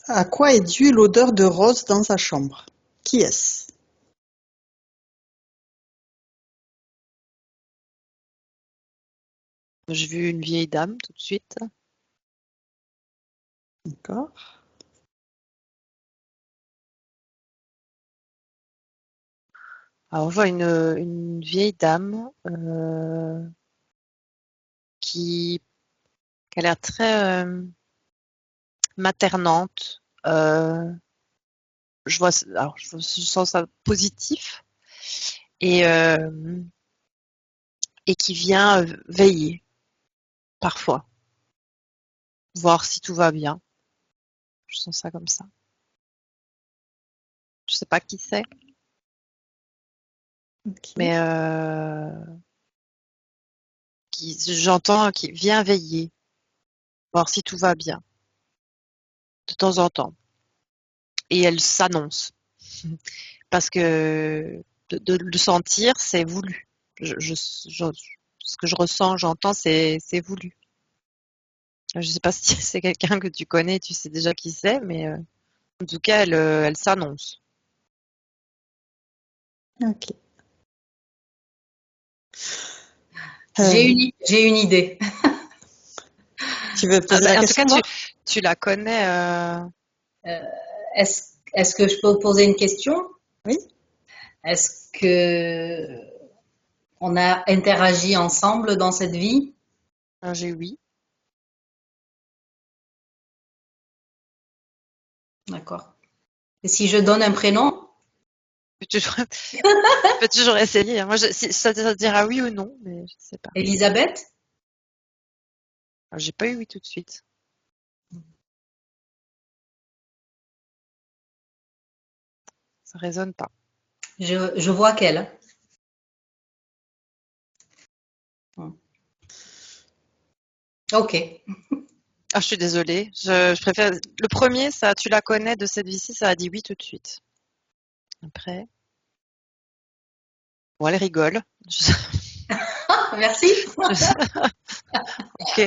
à quoi est due l'odeur de rose dans sa chambre. Qui est-ce? J'ai vu une vieille dame tout de suite. D'accord. Alors, je vois une vieille dame qui, qui a l'air très maternante. Je sens ça positif et, euh, et qui vient veiller parfois, voir si tout va bien. Je sens ça comme ça. Je sais pas qui c'est, Ok. mais j'entends qui vient veiller, voir si tout va bien, de temps en temps. Et elle s'annonce. Parce que de le sentir, c'est voulu. Ce que je ressens, j'entends, c'est voulu. Je ne sais pas si c'est quelqu'un que tu connais, tu sais déjà qui c'est, mais en tout cas, elle s'annonce. Ok. Euh, J'ai une idée. Tu veux Ah poser bah, la en tout cas, question, moi? tu la connais. Euh, est-ce que je peux vous poser une question? Oui. Est-ce que on a interagi ensemble dans cette vie? J'ai oui. D'accord. Et si je donne un prénom? Tu peux toujours essayer. Moi, ça te dira oui ou non, mais je sais pas. Elisabeth? Alors, j'ai pas eu oui tout de suite. Ça résonne pas. Je vois qu'elle. Ok. Ah, je suis désolée. Je préfère. Le premier, ça, tu la connais de cette vie-ci, ça a dit oui tout de suite. Après. Bon, elle rigole. Merci. Ok.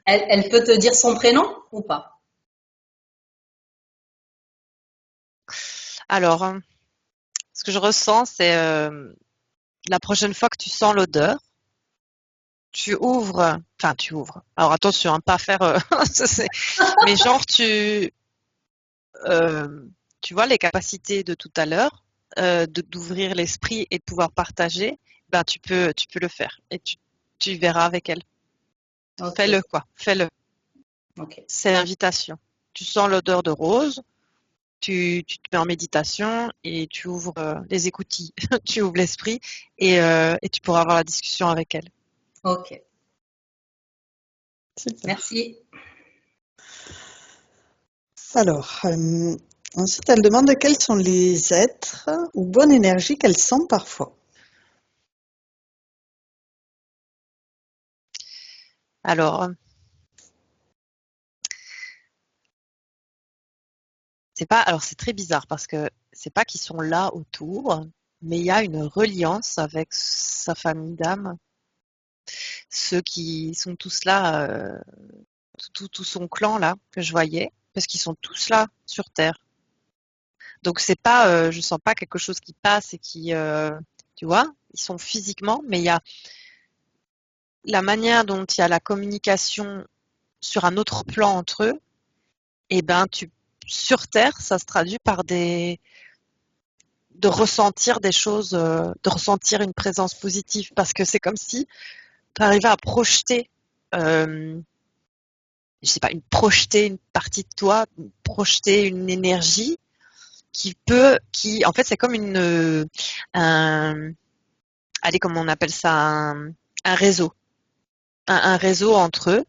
Elle peut te dire son prénom ou pas? Alors, ce que je ressens, c'est la prochaine fois que tu sens l'odeur, tu ouvres. Enfin, tu ouvres. Alors attention, hein, pas faire. Mais genre, euh, tu vois les capacités de tout à l'heure, d'ouvrir l'esprit et de pouvoir partager. Ben, tu peux le faire et tu verras avec elle. Ok. Fais-le, quoi. Fais-le. Ok. C'est l'invitation. Tu sens l'odeur de rose, tu te mets en méditation et tu ouvres les écoutilles, tu ouvres l'esprit et tu pourras avoir la discussion avec elle. Ok. Super. Merci. Alors, ensuite, elle demande quels sont les êtres ou bonne énergie qu'elle sent parfois. Alors, c'est très bizarre parce que c'est pas qu'ils sont là autour, mais il y a une reliance avec sa famille d'âme. Ceux qui sont tous là, tout son clan là que je voyais, parce qu'ils sont tous là sur Terre. Donc c'est pas, je sens pas quelque chose qui passe et qui, tu vois, ils sont physiquement, mais il y a la manière dont il y a la communication sur un autre plan entre eux. Et ben sur Terre, ça se traduit par de ressentir des choses, de ressentir une présence positive, parce que c'est comme si tu arrivais à projeter, je sais pas, projeter une partie de toi, projeter une énergie en fait, c'est comme un, allez, comment on appelle ça, un réseau, un réseau entre eux.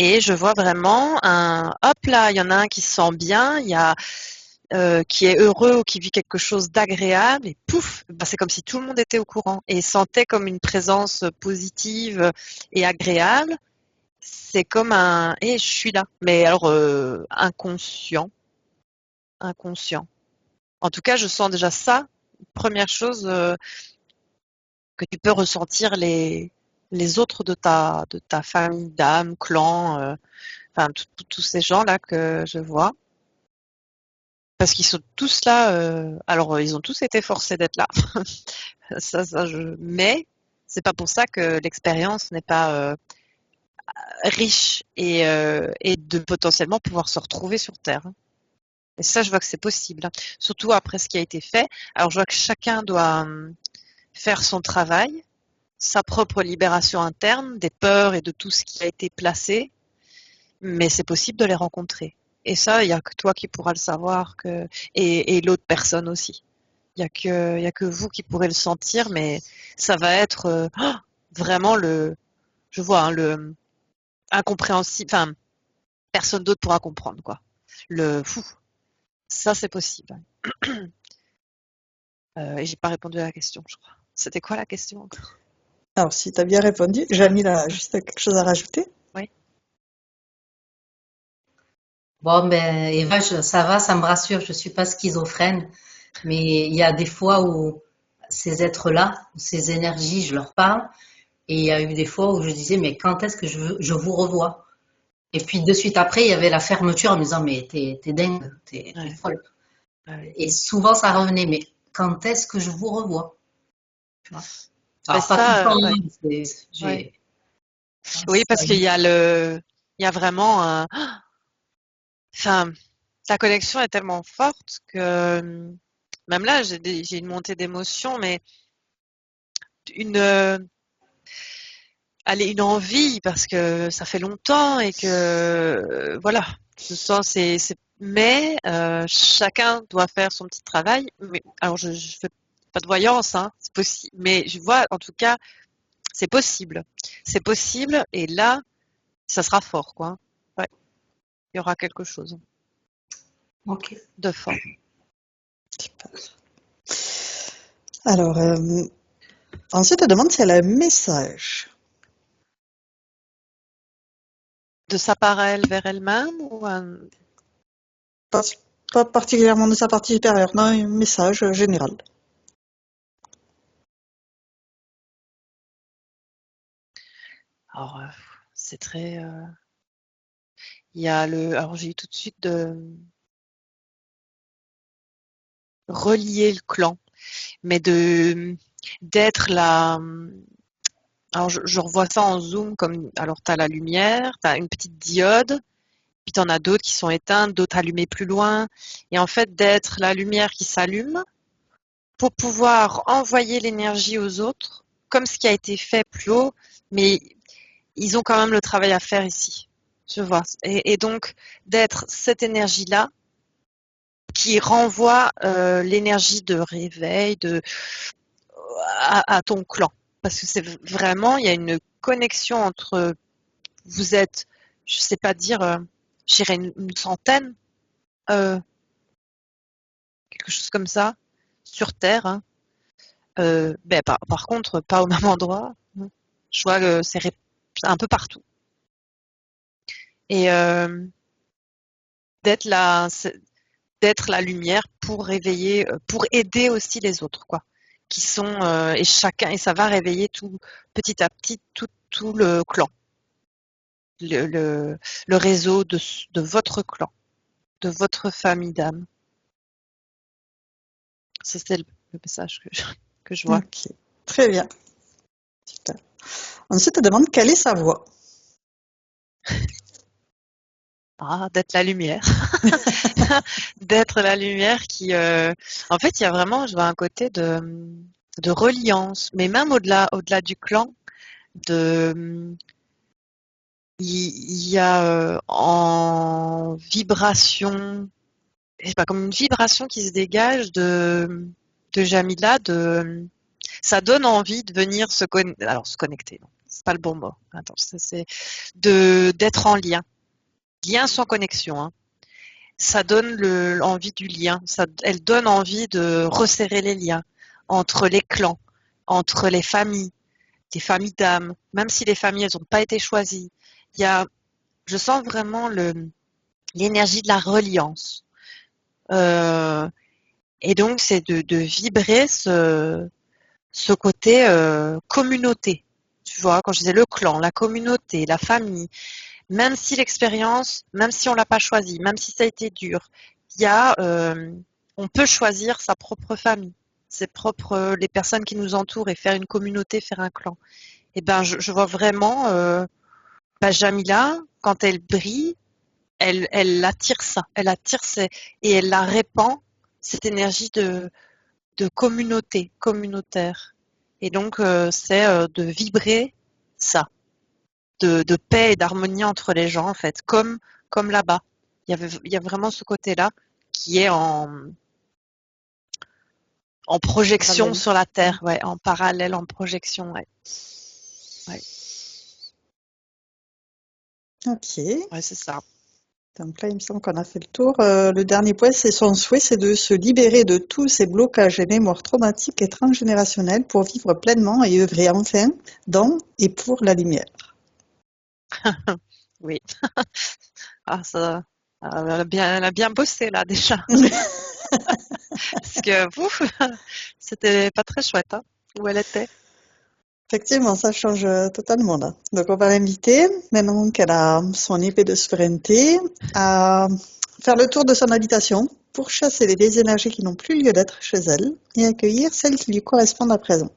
Et je vois vraiment hop là, il y en a un qui se sent bien, il y a qui est heureux ou qui vit quelque chose d'agréable, et pouf, bah, c'est comme si tout le monde était au courant et sentait comme une présence positive et agréable. C'est comme je suis là. Mais alors, inconscient. En tout cas, je sens déjà ça. Première chose, que tu peux ressentir les autres de ta famille d'âme, clan, enfin, tous ces gens-là que je vois. Parce qu'ils sont tous là, alors ils ont tous été forcés d'être là. Mais c'est pas pour ça que l'expérience n'est pas riche et de potentiellement pouvoir se retrouver sur Terre. Et ça, je vois que c'est possible, hein. Surtout après ce qui a été fait. Alors, je vois que chacun doit faire son travail, sa propre libération interne, des peurs et de tout ce qui a été placé, mais c'est possible de les rencontrer. Et ça, il n'y a que toi qui pourras le savoir, et l'autre personne aussi. Il y a que vous qui pourrez le sentir, mais ça va être vraiment je vois, hein, le incompréhensible. Enfin, personne d'autre pourra comprendre, quoi. Le fou, ça c'est possible. Et j'ai pas répondu à la question, je crois. C'était quoi la question encore? Alors, si tu as bien répondu, Jamila a juste quelque chose à rajouter. Oui. Bon, ben, Eva, ça va, ça me rassure, je suis pas schizophrène, mais il y a des fois où ces êtres-là, ces énergies, je leur parle, et il y a eu des fois où je disais, mais quand est-ce que je vous revois? Et puis de suite après, il y avait la fermeture en me disant, mais t'es dingue, t'es Ouais, folle. ouais. Et souvent ça revenait, mais quand est-ce que je vous revois? Tu vois. Mais Alors pas tout le ça, temps, ouais, hein, ouais. hein, Oui, parce qu'il y a il y a vraiment enfin, la connexion est tellement forte que même là, j'ai une montée d'émotion, mais une, allez, une envie parce que ça fait longtemps et que voilà, je sens mais chacun doit faire son petit travail. Mais, alors, je fais pas de voyance, hein, c'est possible, mais je vois, en tout cas, c'est possible. C'est possible, et là, ça sera fort, quoi. Ouais, il y aura quelque chose Ok. de fort. Alors, ensuite, elle demande si elle a un message. De sa part à elle vers elle-même ou Pas, pas particulièrement de sa partie supérieure, non, un message général. Alors, c'est très. Il y a le. Alors, j'ai eu tout de suite de relier le clan, mais d'être là. Alors, je revois ça en zoom comme. Alors, tu as la lumière, tu as une petite diode, puis tu en as d'autres qui sont éteintes, d'autres allumées plus loin. Et en fait, d'être la lumière qui s'allume pour pouvoir envoyer l'énergie aux autres, comme ce qui a été fait plus haut, mais ils ont quand même le travail à faire ici. Je vois. Et donc, d'être cette énergie-là qui renvoie l'énergie de réveil à ton clan. Parce que c'est vraiment, il y a une connexion entre, vous êtes, je sais pas dire, je dirais une centaine, euh, quelque chose comme ça, sur Terre. Hein. Ben, par contre, pas au même endroit. Je vois que c'est un peu partout. Et d'être la, d'être la lumière pour réveiller, pour aider aussi les autres, quoi. Qui sont et chacun et ça va réveiller tout petit à petit tout le clan, le réseau de votre clan, de votre famille d'âmes. Ça, c'était le message que je vois. Ok, très bien. Super. Ensuite, elle demande quelle est sa voix. Ah, d'être la lumière. D'être la lumière qui... En fait, il y a vraiment, je vois un côté de reliance, mais même au-delà du clan, de... Il y a en vibration, je sais pas, comme une vibration qui se dégage de Jamila, ça donne envie de venir alors se connecter, non, c'est pas le bon mot. Attends, c'est d'être en lien, lien sans connexion. Hein. Ça donne l'envie du lien. Elle donne envie de resserrer les liens entre les clans, entre les familles d'âmes, même si les familles elles n'ont pas été choisies. Il y a, je sens vraiment l'énergie de la reliance. Euh, et donc c'est de vibrer ce côté communauté. Tu vois, quand je disais le clan, la communauté, la famille, même si l'expérience, même si on l'a pas choisi, même si ça a été dur, il y a, on peut choisir sa propre famille, ses propres, les personnes qui nous entourent et faire une communauté, faire un clan. Et ben, je vois vraiment Jamila, quand elle brille, elle attire ça, et elle la répand, cette énergie de communauté, communautaire. Et donc, c'est de vibrer ça. De paix et d'harmonie entre les gens, en fait, comme là-bas. Il y a vraiment ce côté-là qui est en projection Parallèle. sur la Terre, ouais, en parallèle, en projection, ouais. Ouais, Ok. ouais, c'est ça. Donc là, il me semble qu'on a fait le tour. Le dernier point, c'est son souhait, c'est de se libérer de tous ces blocages et mémoires traumatiques et transgénérationnelles pour vivre pleinement et œuvrer enfin dans et pour la lumière. Oui. Ah, ça, elle a bien bossé là déjà. Parce que, ouf, c'était pas très chouette, hein, où elle était. Effectivement, ça change totalement là. Donc on va l'inviter, maintenant qu'elle a son épée de souveraineté, à faire le tour de son habitation pour chasser les vieilles énergies qui n'ont plus lieu d'être chez elle et accueillir celles qui lui correspondent à présent.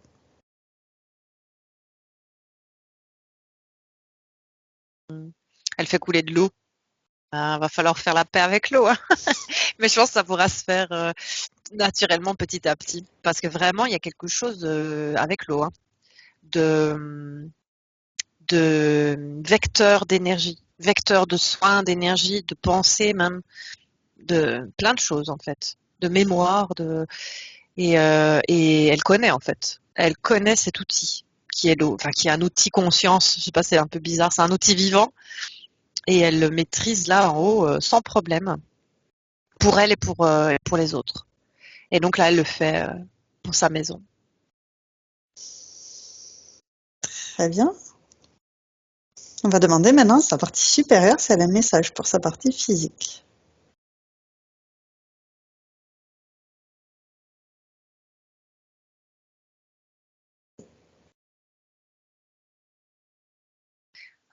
Elle fait couler de l'eau. Ah, va falloir faire la paix avec l'eau, hein. Mais je pense que ça pourra se faire naturellement petit à petit. Parce que vraiment, il y a quelque chose avec l'eau, hein, de, de vecteur d'énergie, vecteur de soins, d'énergie, de pensée même. de plein de choses en fait, de mémoire, et elle connaît en fait. Elle connaît cet outil qui est qui est un outil conscience. Je sais pas, c'est un peu bizarre. C'est un outil vivant et elle le maîtrise là en haut sans problème pour elle et pour les autres. Et donc là, elle le fait pour sa maison. Très bien. On va demander maintenant à sa partie supérieure si elle a un message pour sa partie physique.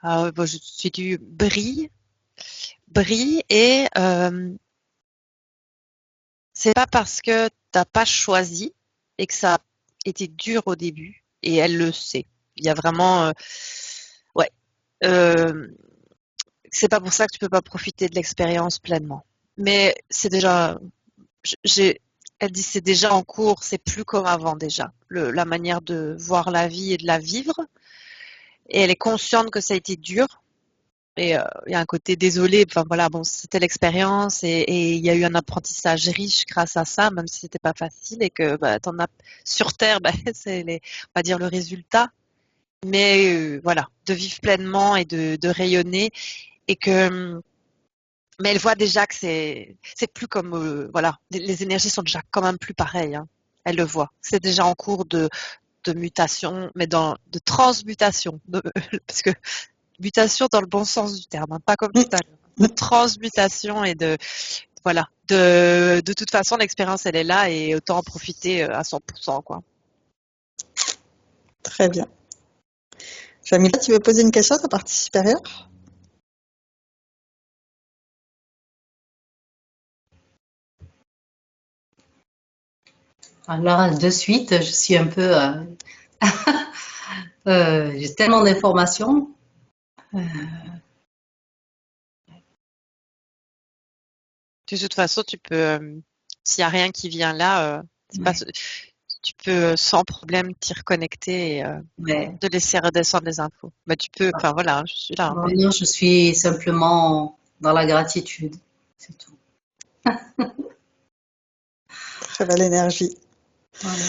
Je suis du brille et c'est pas parce que t'as pas choisi et que ça a été dur au début et elle le sait. Il y a vraiment ouais. C'est pas pour ça que tu peux pas profiter de l'expérience pleinement. Mais c'est déjà, elle dit c'est déjà en cours, c'est plus comme avant déjà. La manière de voir la vie et de la vivre. Et elle est consciente que ça a été dur. Et il y a un côté désolé. Enfin voilà, bon, c'était l'expérience et il y a eu un apprentissage riche grâce à ça, même si c'était pas facile et que bah, t'en as sur Terre, bah, c'est on va dire le résultat. Mais voilà, de vivre pleinement et de rayonner et que mais elle voit déjà que c'est plus comme voilà, les énergies sont déjà quand même plus pareilles. Hein. Elle le voit. C'est déjà en cours de mutation, mais de transmutation, parce que mutation dans le bon sens du terme, hein, pas comme tout à l'heure. De transmutation et de voilà. De toute façon, l'expérience elle est là et autant en profiter à 100% quoi. Très bien. Jamila, tu veux poser une question à ta partie supérieure? Alors, de suite, je suis un peu... j'ai tellement d'informations. De toute façon, tu peux, s'il n'y a rien qui vient là, Ouais, tu peux sans problème t'y reconnecter et ouais. de laisser redescendre les infos. Mais tu peux, enfin voilà, je suis là. Hein, mais... Non, je suis simplement dans la gratitude, c'est tout. Très belle énergie. Voilà.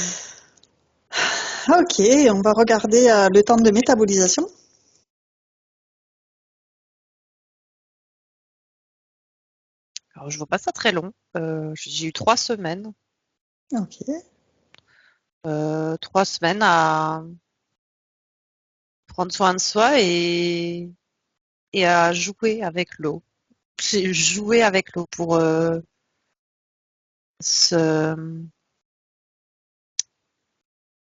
Ok, on va regarder le temps de métabolisation. Alors, je vois pas ça très long. J'ai eu 3 semaines. Ok, 3 semaines à prendre soin de soi et à jouer avec l'eau. J'ai joué avec l'eau pour se,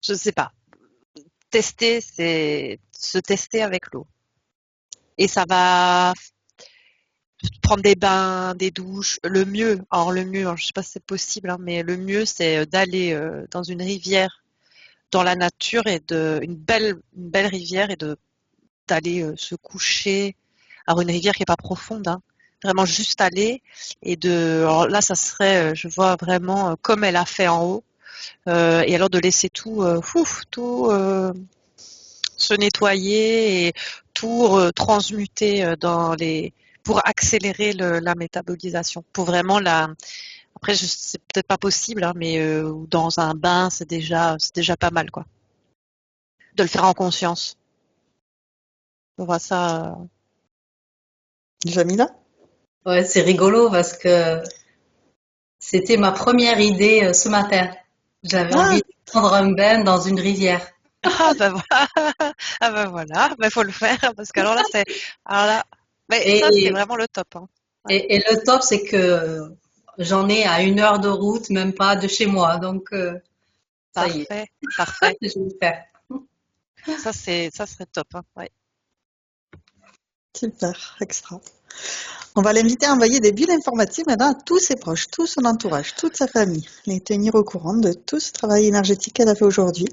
je sais pas, tester, c'est se tester avec l'eau. Et ça va prendre des bains, des douches. Le mieux, alors, je sais pas si c'est possible, hein, mais le mieux c'est d'aller dans une rivière, dans la nature et une belle rivière et d'aller se coucher. Alors une rivière qui est pas profonde, hein, vraiment juste aller alors là ça serait, je vois vraiment comme elle a fait en haut, et alors de laisser tout se nettoyer et tout transmuter pour accélérer la métabolisation, pour vraiment après c'est peut-être pas possible, hein, mais dans un bain c'est déjà pas mal quoi, de le faire en conscience. On voit ça. Jamila? Ouais, c'est rigolo parce que c'était ma première idée ce matin. J'avais Ah, envie de prendre un bain dans une rivière. Ah ben voilà, ah ben voilà, ben faut le faire parce qu'alors là alors là, mais ça c'est Et, vraiment le top. Hein. Ouais. et le top, c'est que j'en ai à 1 heure de route, même pas de chez moi. Donc, ça y est, Parfait, parfait. je vais le faire. Ça serait top. Hein. Ouais. super, extra. On va l'inviter à envoyer des bulles informatives maintenant à tous ses proches, tout son entourage, toute sa famille, les tenir au courant de tout ce travail énergétique qu'elle a fait aujourd'hui.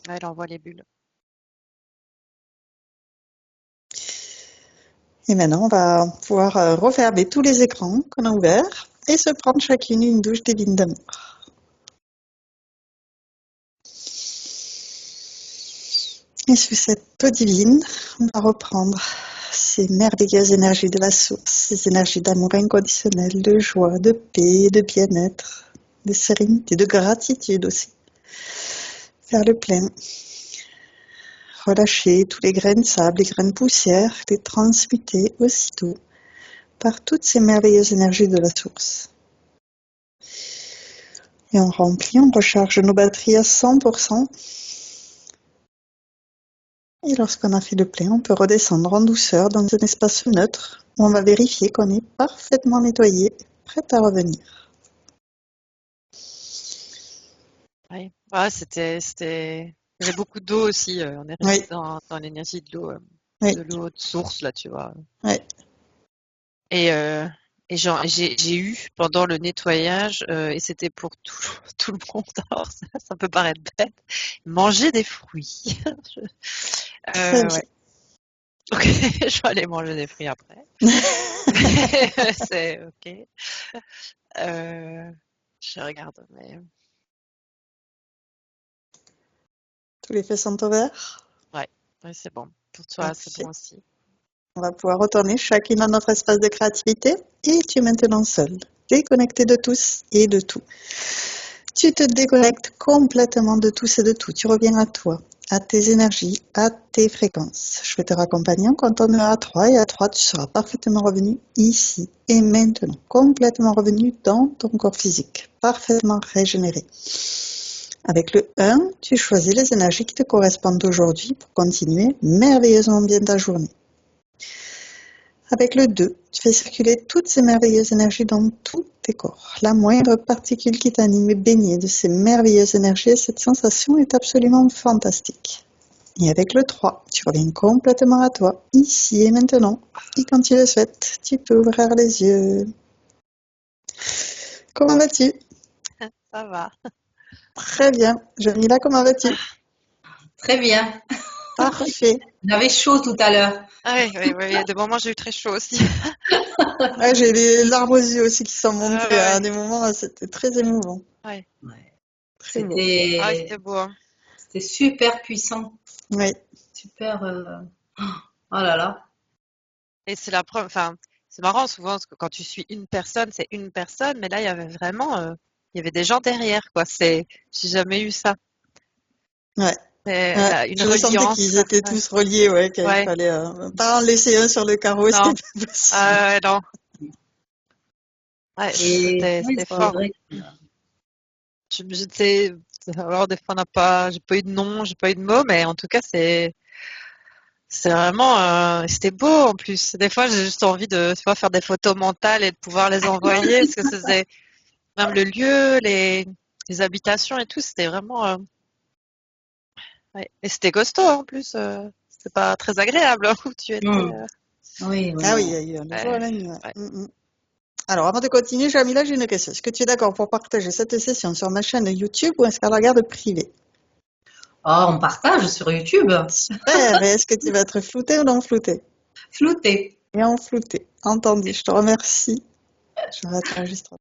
Ouais, elle envoie les bulles. Et maintenant, on va pouvoir refermer tous les écrans qu'on a ouverts et se prendre chacune une douche divine d'amour. Et sous cette eau divine, on va reprendre ces merveilleuses énergies de la source, ces énergies d'amour inconditionnel, de joie, de paix, de bien-être, de sérénité, de gratitude aussi. Faire le plein. Relâcher tous les grains de sable, les grains de poussière, les transmuter aussitôt par toutes ces merveilleuses énergies de la source. Et on remplit, on recharge nos batteries à 100%. Et lorsqu'on a fait le plein, on peut redescendre en douceur dans un espace neutre où on va vérifier qu'on est parfaitement nettoyé, prêt à revenir. Ouais, ouais, il y avait beaucoup d'eau aussi. On est resté dans l'énergie de l'eau de source, là, tu vois. Oui. Et j'ai eu pendant le nettoyage, et c'était pour tout le monde, alors ça peut paraître bête, manger des fruits. Très bien. Ouais. Ok, je vais aller manger des fruits après. C'est ok. Je regarde, mais Tous les feux sont ouverts. ouais, c'est bon. Pour toi, c'est bon aussi. On va pouvoir retourner chacune dans notre espace de créativité et tu es maintenant seul, déconnecté de tous et de tout. Tu te déconnectes complètement de tous et de tout. Tu reviens à toi, à tes énergies, à tes fréquences. Je vais te raccompagner en comptant à 3 et à 3, tu seras parfaitement revenu ici et maintenant, complètement revenu dans ton corps physique, parfaitement régénéré. Avec le 1, tu choisis les énergies qui te correspondent aujourd'hui pour continuer merveilleusement bien ta journée. Avec le 2, tu fais circuler toutes ces merveilleuses énergies dans tous tes corps. La moindre particule qui t'anime est baignée de ces merveilleuses énergies et cette sensation est absolument fantastique. Et avec le 3, tu reviens complètement à toi, ici et maintenant. Et quand tu le souhaites, tu peux ouvrir les yeux. Comment vas-tu? Ça va. Très bien. Jamila, comment vas-tu? Très bien. Parfait. J'avais chaud tout à l'heure. Oui, il y a des moments j'ai eu très chaud aussi. Ouais, j'ai les larmes aux yeux aussi qui sont montées à Ouais. des moments, c'était très émouvant. Ouais. Très beau. C'était beau. Hein. C'était super puissant. Oui. Super. Oh là là. Et c'est la preuve, enfin, c'est marrant souvent parce que quand tu suis une personne, c'est une personne, mais là il y avait vraiment, il y avait des gens derrière, quoi. J'ai jamais eu ça. Ouais. C'est Ouais. une Je ressentais qu'ils reliance. étaient Ouais. tous reliés, ouais, qu'il Ouais. fallait pas en laisser un sur le carreau, Non. c'était pas possible. Non. Ouais, Et oui, c'était c'est fort. vrai. Je sais, alors des fois j'ai pas eu de nom, j'ai pas eu de mots, mais en tout cas c'est vraiment, c'était beau en plus. Des fois j'ai juste envie de, tu vois, faire des photos mentales et de pouvoir les envoyer parce que c'était même le lieu, les habitations et tout, c'était vraiment, ouais. Et c'était costaud en plus. C'était pas très agréable hein, où tu étais. Oui, oui, Ah oui, oui. il y a eu un jour Ouais, à la nuit. Ouais. ouais. Alors, avant de continuer, Jamila, j'ai une question. Est-ce que tu es d'accord pour partager cette session sur ma chaîne YouTube ou est-ce qu'elle la regarde privée? Oh, on partage sur YouTube. Super. Et est-ce que tu vas être flouté ou non flouté? Flouté. Et en flouté. Entendu. Je te remercie. Je rate l'enregistrement.